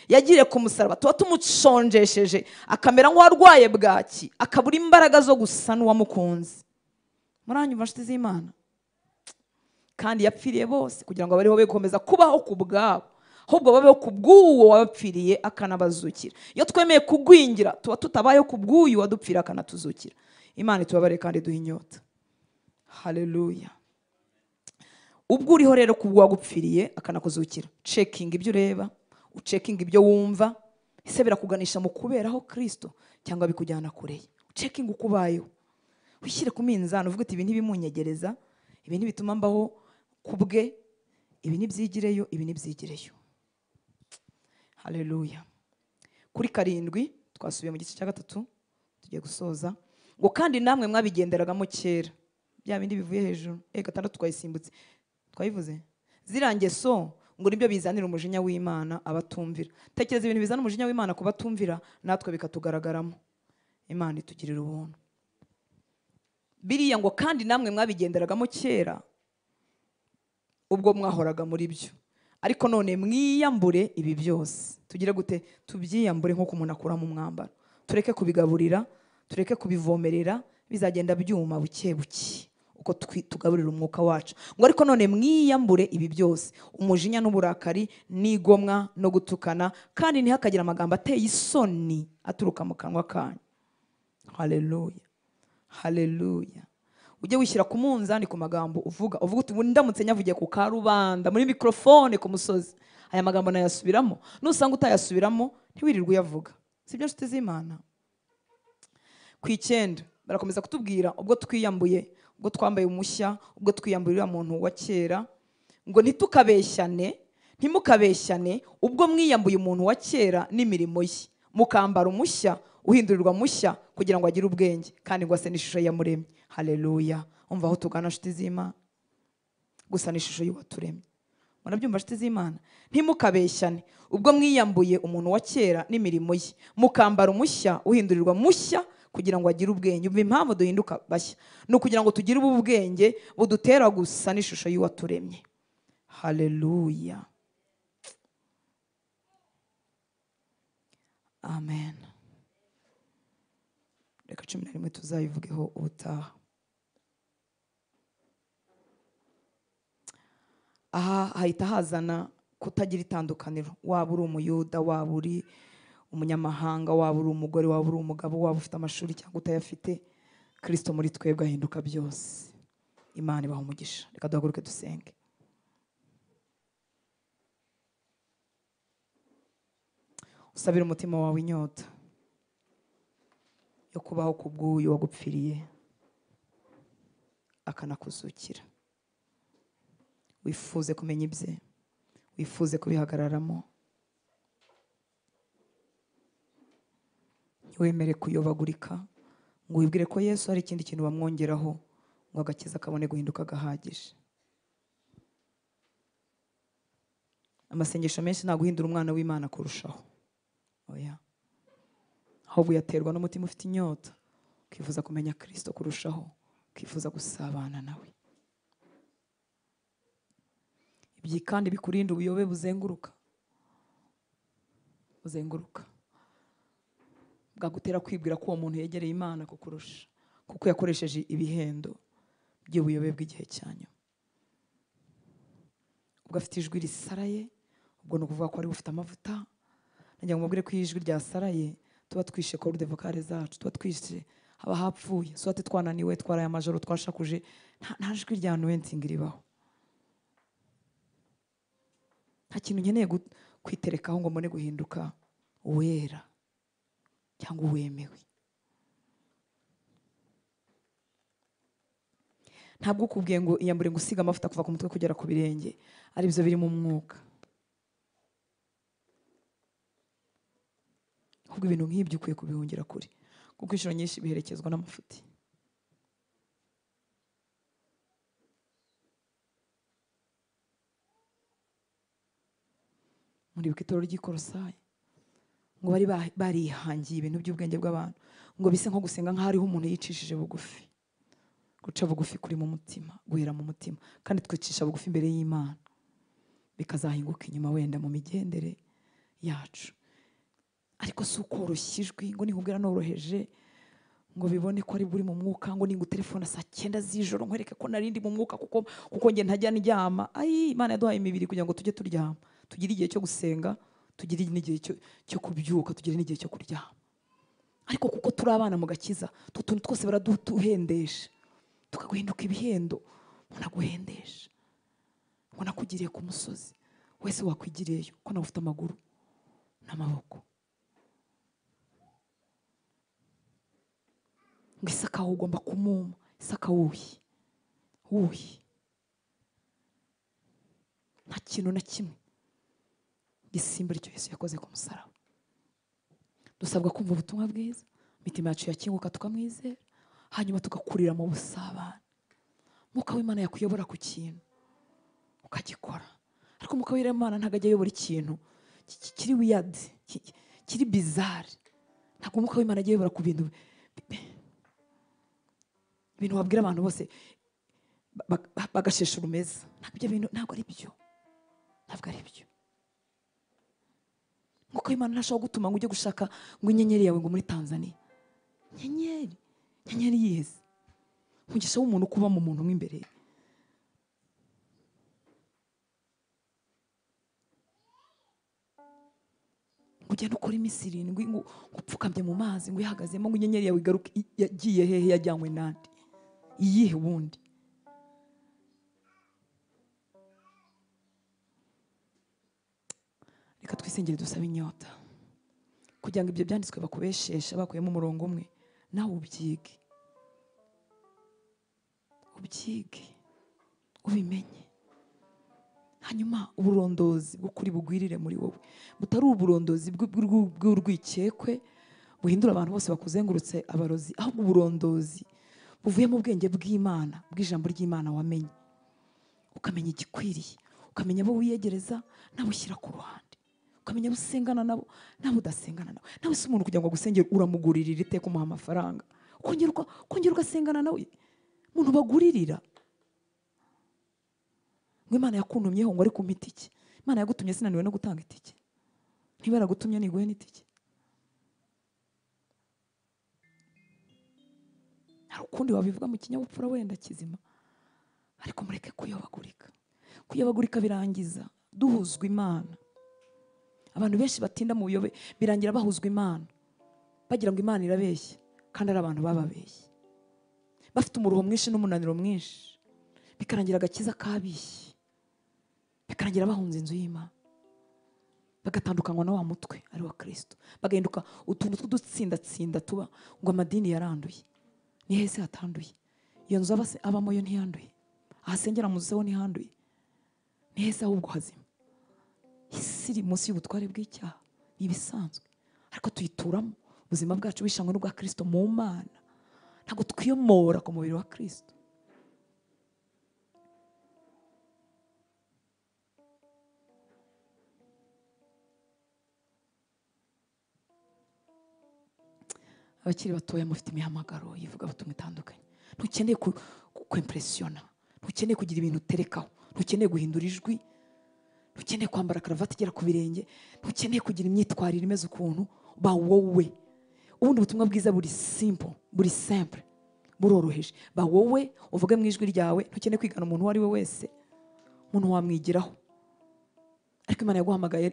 yagire ku musaraba, tuba tumuconjesheje akamera nk'uwarwaye bwaki, akabura imbaraga zo gusa n'uwamukunze. Muranyumva nshuti z'Imana? Kandi yapfiriye bose kugira ngo abariho be gukomeza kubaho ku bwabo, ahubwo babeho ku bw'uwo wabapfiriye akanabazukira. Iyo twemeye kugwingira, tuba tutabayeho ku bw'uyu wadupfira akanatuzukira. Imana itubabare kandi duhe inyota. Haleluya. Ubwo uriho rero kubwo wagupfiriye akanakuzukira, checking ibyo ureba, checking ibyo wumva, ese birakuganisha mu kuberaho Kristo cyangwa bikujyana kure. Checking ukubayeho, wishyire ku minzani uvuga ati ibi ntibimunyegereza, ibi ntibituma mbaho kubwe, ibi nibyigireyo, ibi nibyigireyo. Haleluya. kuri 7 twasubiye mu gice cya 3 tugiye gusoza. Ngo kandi namwe mwabigenderagamo kera, bya bindi bivuye hejuru. 6 twayisimbutse, twayivuze. Zirangeso ngo nibyo bizanira umujinya w'Imana abatumvira. Tekereza ibintu bizana umujinya w'Imana ku batumvira, natwe bikatugaragaramo. Imana itugirira ubuntu. Biriya ngo kandi namwe mwabigenderagamo kera ubwo mwahoraga muri byo, ariko none mwiyambure ibi byose. Tugire gute? Tubyiyambure nk'uko umuntu akuramo umwambaro. Tureke kubigaburira, tureke kubivomerera, bizagenda byuma buke buke uko tugaburira umwuka wacu. Ngo ariko none mwiyambure ibi byose: umujinya n'uburakari n'igomwa no gutukana, kandi ntihakagira amagambo ateye isoni aturuka mu kanwa kanyu. Haleluya, haleluya. Ujye wishyira ku munzani ku magambo uvuga uti ndamutse nyavugiye ku karubanda muri mikrofone ku musozi, aya magambo nayasubiramo. Nusanga utayasubiramo ntiwirirwe uyavuga. Sibyo nshuti z'Imana? Ku 9 barakomeza kutubwira ubwo twiyambuye, ubwo twambaye umushya, ubwo twiyamburira muntu wa kera, ngo ntitukabeshyane, ntimukabeshyane ubwo mwiyambuye umuntu wa kera n'imirimo ye, mukambara umushya uhindurirwa mushya kugira ngo agire ubwenge kandi ngo ase n'ishusho yamuremye. Haleluya. Umva aho tugana nshuti z'Imana, gusa n'ishusho y'uwaturemye. Murabyumva nshuti z'Imana? Ntimukabeshyane ubwo mwiyambuye umuntu wa kera n'imirimo ye, mukambara umushya uhindurirwa mushya kugira ngo agire ubwenge. Umva impamvu duhinduka bashya, ni ukugira ngo tugire ubu bwenge budutera gusa n'ishusho y'uwaturemye. Haleluya, amen. Reka 11 tuzayivugeho ubutaha. Aha hahita hazana kutagira itandukaniro. Waba uri umuyuda, waba uri umunyamahanga, waba uri umugore, waba uri umugabo, waba ufite amashuri cyangwa utayafite, Kristo muri twebwe ahinduka byose. Imana ibaha umugisha. Reka duhaguruke dusenge. Usabira umutima wawe inyota yo kubaho kubw'uyu wagupfiriye akanakuzukira. Wifuze kumenya ibye, wifuze kubihagararamo, ntiwemere kuyobagurika ngo wibwire ko Yesu hari ikindi kintu bamwongeraho ngo agakiza kabone guhinduka gahagije. Amasengesho menshi ntabwo uhindura umwana w'Imana kurushaho, oya, ahubwo uyaterwa n'umutima ufite inyota, ukifuza kumenya Kristo kurushaho, ukifuza gusabana nawe. Ibyo kandi bikurinda ubuyobe buzenguruka bwagutera kwibwira ko uwo muntu yegereye Imana kukurusha, kuko yakoresheje ibihendo by'ubuyobe bw'igihe cyanyu. Ubwo afite ijwi risaraye, ubwo ni ukuvuga ko ari ufite amavuta. Najya ngo mubwire ko ijwi ryasaraye tuba twishe corde vocale zacu, tuba twishe haba hapfuye, sote twananiwe, twaraye amajoro, twashakuje, nta jwi rya anointing ribaho. Nta kintu nkeneye kwiterekaho ngo mbone guhinduka uwera cyangwa uwemewe. Ntabwo ukubwiye ngo iyambure ngo usiga amavuta kuva ku mutwe kugera ku birenge ari byo biri mu mwuka. Ahubwo ibintu nk'ibyo ukwiye kubihungira kure, kuko inshuro nyinshi biherekezwa n'amafuti. Muri Itorero ry'i Kolosayi ngo bari barihangiye ibintu by'ubwenge bw'abantu, ngo bise nko gusenga nk'aho hariho umuntu yicishije bugufi. Guca bugufi kuri mu mutima, guhera mu mutima, kandi twicisha bugufi imbere y'Imana, bikazahinguka inyuma wenda mu migendere yacu. Ariko si ukoroshya ijwi ngo nikubwira noroheje ngo bibone ko ari buri mu mwuka, ngo ningu telefone saa 9 z'ijoro nkwereke ko narindi mu mwuka kuko nge ntajya ndyama. Imana yaduhaye imibiri kugira ngo tujye turyama, tugire igihe cyo gusenga, tugire n'igihe cyo kubyuka, tugire n'igihe cyo kuryama. Ariko kuko turi abana mu gakiza, tutuntu twose baraduhendesha, tukaguhinduka ibihendo. Munaguhendesha ngo nakugiriye ku musozi, wese wakwigiriyeyo ko nawe ufite amaguru n'amaboko. Ngo Isaka ugomba kumuma, Isaka wuhi nta kintu na kimwe gisimbura icyo Yesu yakoze ku musaraba. dusabwa kumva ubutumwa bwiza, imitima yacu yakinguka tukamwizera, hanyuma tugakurira mu busabane. Mwuka w'Imana yakuyobora ku kintu ukagikora, ariko Mwuka w'Imana ntabwo ajya ayobora ikintu kiri weird, kiri bizarre. Ntabwo Umwuka w'Imana ajya ayobora ku bintu wabwira abantu bose bagashesha urumeza. Ntabwo ibyo bintu, ntabwo ari byo, ntabwo ari byo. Umwuka w'Imana ntashobora gutuma ngo ujye gushaka ngo inyenyeri yawe ngo muri Tanzania. Inyenyeri yiheze, umugisha w'umuntu kuba mu muntu mo imbere. Ugenda ukora iminsi 7 ngo upfukamye mu mazi ngo ihagazemo ngo inyenyeri yawe igaruke, yagiye hehe? Yajyanywe nande? Iyihe wundi? Reka twisengere dusabe inyota kugira ngo ibyo byanditswe bakubeshesha bakuyemo umurongo umwe, nawe ubyige, ubimenye. Hanyuma uburondozi bw'ukuri bugwirire muri wowe, butari uburondozi bw'urwikekwe buhindura abantu bose bakuzengurutse abarozi, ahubwo uburondozi buvuye mu bwenge bw'Imana, bw'ijambo ry'Imana wamenye, ukamenya igikwiriye, ukamenya abo wiyegereza nabo ushyira ku ruhande, ukamenya abo usengana nabo nabo udasengana nabo. Nawe si umuntu kugira ngo agusengere uramugurira iteka umuha amafaranga ukongera ugasengana nawe. Umuntu baguririra ngo Imana yakuntumyeho ngo ari kumpa itike. Imana yagutumye sinaniwe no gutanga itike? Niba yaragutumye niguhe n'itike? Hari ukundi wabivuga mu kinyabupfura wenda kizima, ariko mureke kuyobagurika birangiza duhuzwa Imana. Abantu benshi batinda mu buyobe birangira bahuzwa Imana, bagira ngo Imana irabeshya kandi ari abantu bababeshye, bafite umuruho mwinshi n'umunaniro mwinshi, bikarangira agakiza kabishye, bikarangira bahunze inzu y'Imana, bagatandukanywa na wa mutwe ari wa Kristo, bagahinduka utuntu tw'udutsindatsinda tuba ngo amadini yaranduye. Ni hese hatanduye? Iyo nzu abamo yo ntiyanduye? Ahasengera mu nzu ntihanduye? Ni hese ahubwo hazima? Isi iri munsi y'ubutware bw'icyaha, ni ibisanzwe, ariko tuyituramo. Ubuzima bwacu bishangwe n'ubwa Kristo mu Mana, ntabwo twiyomora ku mubiri wa Kristo. Abakiri batoya mufite imihamagaro yivuga butumwa itandukanye. Ntukeneye kwimpressiona, ntukeneye kugira ibintu uterekaho, ntukeneye guhindura ijwi, ntukeneye kwambara karavati igera ku birenge, ntukeneye kugira imyitwarire imeze ukuntu. Ba wowe. Ubundi butumwa bwiza buri simple, buroroheje. Ba wowe uvuge mu ijwi ryawe, ntukeneye kwigana umuntu uwo ari we wese, umuntu wamwigiraho. Ariko Imana yaguhamagaye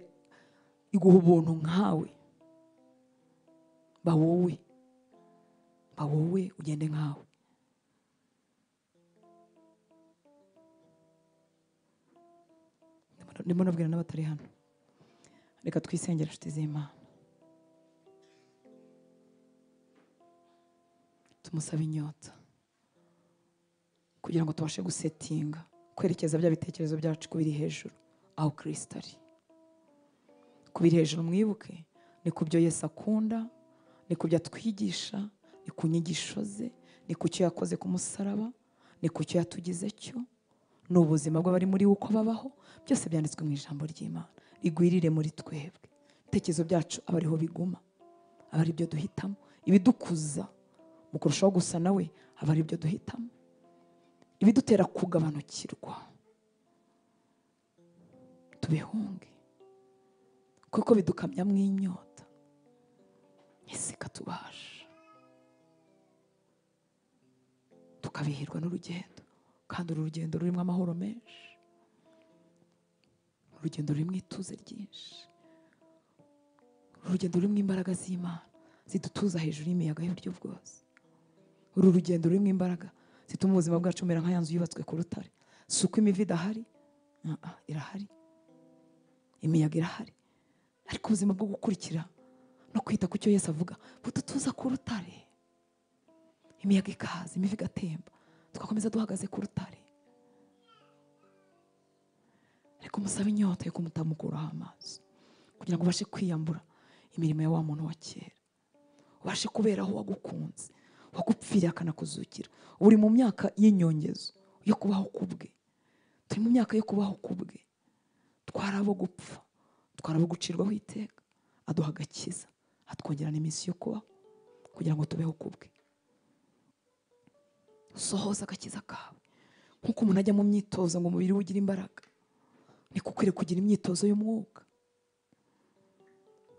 iguha ubuntu nkawe. Ba wowe ugende nkawe. Ndimo nabwira n'abatari hano, reka twisengere inshuti z'Imana, tumusabe inyota kugira ngo tubashe gusetinga, kwerekeza bya bitekerezo byacu kubiri hejuru aho Kristo ari. Kubiri hejuru mwibuke ni ku byo Yesu akunda, ni ku byo atwigisha, ni ku nyigisho ze, ni ku cyo yakoze ku musaraba, ni ku cyo yatugize cyo, ni ubuzima bw'abari muri we uko babaho. Byose byanditswe mu ijambo ry'Imana. Rigwirire muri twebwe, ibitekerezo byacu aba ariho biguma, aba ari byo duhitamo. Ibidukuza mu kurushaho gusa nawe aba ari byo duhitamo. Ibidutera kugabanukirwa tubihunge, kuko bidukamyamo inyota, ese katubasha tukabihirwa n'urugendo. Kandi uru rugendo rurimo amahoro menshi, urugendo rurimo ituze ryinshi, urugendo rurimo imbaraga z'Imana zidutuza hejuru y'imiyaga y'uburyo bwose. Uru rugendo rurimo imbaraga zituma ubuzima bwacu bumera nka ya nzu yubatswe ku rutare. Si uko imivu idahari, irahari, imiyaga irahari, ariko ubuzima bwo gukurikira no kwita ku cyo Yesu avuga budutuza ku rutare. Imiyaga ikaza, imivu igatemba, tugakomeza duhagaze ku rutare. Ariko musabe inyota yo kumutamukuraho amaso kugira ngo ubashe kwiyambura imirimo ya wa muntu wa kera. ubashe kuberaho wagukunze, wagupfiriye akanakuzukira. Uri mu myaka y'inyongezo yo kubaho kubwe. Turi mu myaka yo kubaho kubwe. Twari abo gupfa, twari abo gucirwaho iteka, aduha agakiza, atwongera n'iminsi yo kubaho kugira ngo tubeho kubwe. Sohoza agakiza kawe. Nkuko umuntu ajya mu myitozo ngo umubiri we ugire imbaraga, niko ukwiriye kugira imyitozo y'umwuka.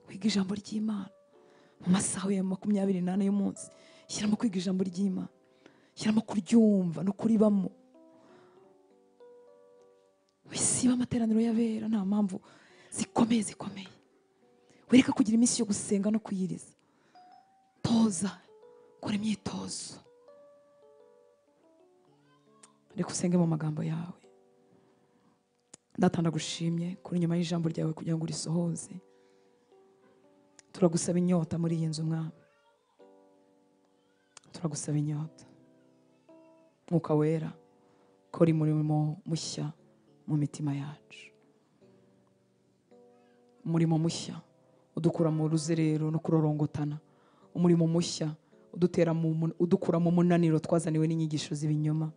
Wiga ijambo ry'Imana mu masaha ya 24 y'umunsi. Shyiramo kwiga ijambo ry'Imana, shyiramo kuryumva no kuribamo. Wisiba amateraniro y'abera nta mpamvu zikomeye. Wereka kugira iminsi yo gusenga no kuyiriza. Toza, kora imyitozo. Reka usenge mu magambo yawe. Data ndagushimye kuri nyuma y'ijambo ryawe kugira ngo urisohoze. Turagusaba inyota muri iyi nzu Mwami. Turagusaba inyota. Mwuka wera, kora umurimo mushya mu mitima yacu. Umurimo mushya udukura mu ruzerero no kurorongotana. Umurimo mushya udukura mu munaniro twazaniwe n'inyigisho z'ibinyoma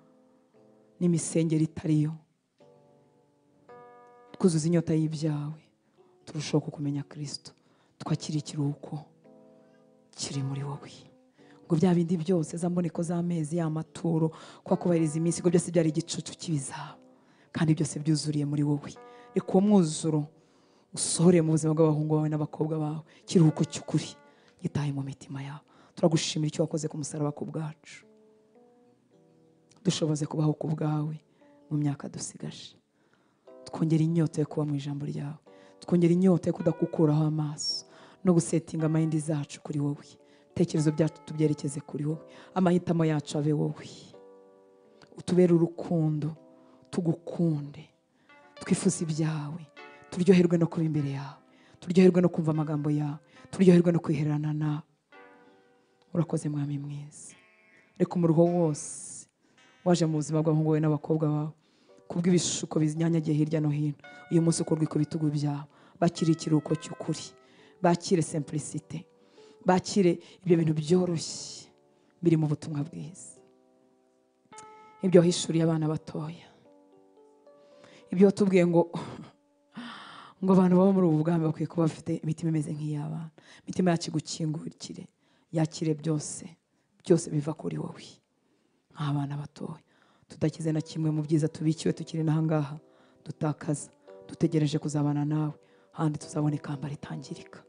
n'imisengero itariyo. Twuzuza inyota y'ibyawe, turushaho kukumenya Kristo. Twakira ikiruhuko kiri muri wowe. Ngo bya bindi byose za mboneko z'amezi y'amaturo kwa kubahiriza iminsi, ngo byose byari igicucu kibizaba, kandi byose byuzuriye muri wowe. Reka uwo mwuzuro usohore mu buzima bw'abahungu bawe n'abakobwa bawe. Kiruhuko cy'ukuri gitahe mu mitima yawe. Turagushimira icyo wakoze ku musaraba ku bwacu. Dushoboze kubaho ku bwawe mu myaka dusigaje. Twongera inyota yo kuba mu ijambo ryawe. Twongera inyota yo kudakukuraho amaso no gusetinga amayindi zacu kuri wowe. Tekerezo byacu tubyerekeze kuri wowe. Amahitamo yacu abe wowe. Utubere urukundo, tugukunde, twifuza ibyawe, turyoherwe no kuba imbere yawe, turyoherwe no kumva amagambo yawe, turyoherwe no kwihererana nawe. Urakoze Mwami mwiza. Reka umuruho wose waje mu buzima bw'abahungu bawe n'abakobwa bawe kubw'ibishuko bizinyanyagiye hirya no hino, uyu munsi ukorwe ku bitugu byawe. Bakire ikiruhuko cy'ukuri, bakire simplicité, bakire ibyo bintu byoroshye biri mu butumwa bwiza. Ibyo wahishuriye abana batoya, ibyo watubwiye ngo abantu baba muri ubu bwami bakwiye kuba bafite imitima imeze nk'iy'abana. Imitima yacu igukingurikire, yakire byose biva kuri wowe nk'abana batoya. Tudakize na kimwe mu byiza tubikiwe tukiri n'ahangaha dutakaza, dutegereje kuzabana nawe handi tuzabona ikamba ritangirika.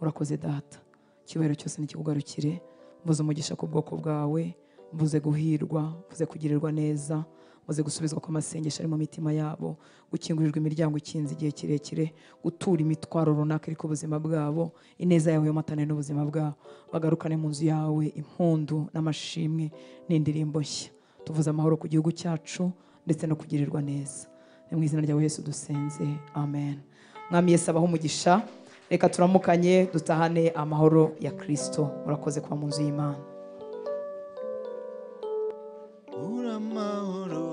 Urakoze Data, icyubahiro cyose nikikugarukire. Mvuze umugisha ku bwoko bwawe, mvuze guhirwa, mvuze kugirirwa neza, mvuze gusubizwa kw'amasengesho ari mu mitima yabo, gukingurirwa imiryango ikinze igihe kirekire, gutura imitwaro runaka iri ku buzima bwabo. Ineza yawe yomatane n'ubuzima bwabo, bagarukane mu nzu yawe impundu n'amashimwe n'indirimbo nshya. Tuvuze amahoro ku gihugu cyacu ndetse no kugirirwa neza. Ni mu izina rya Yesu dusenze, amen. Mwami Yesu abaho umugisha. Reka turamukanye dutahane amahoro ya Kristo. Urakoze kuba mu nzu y'Imana. Uramahoro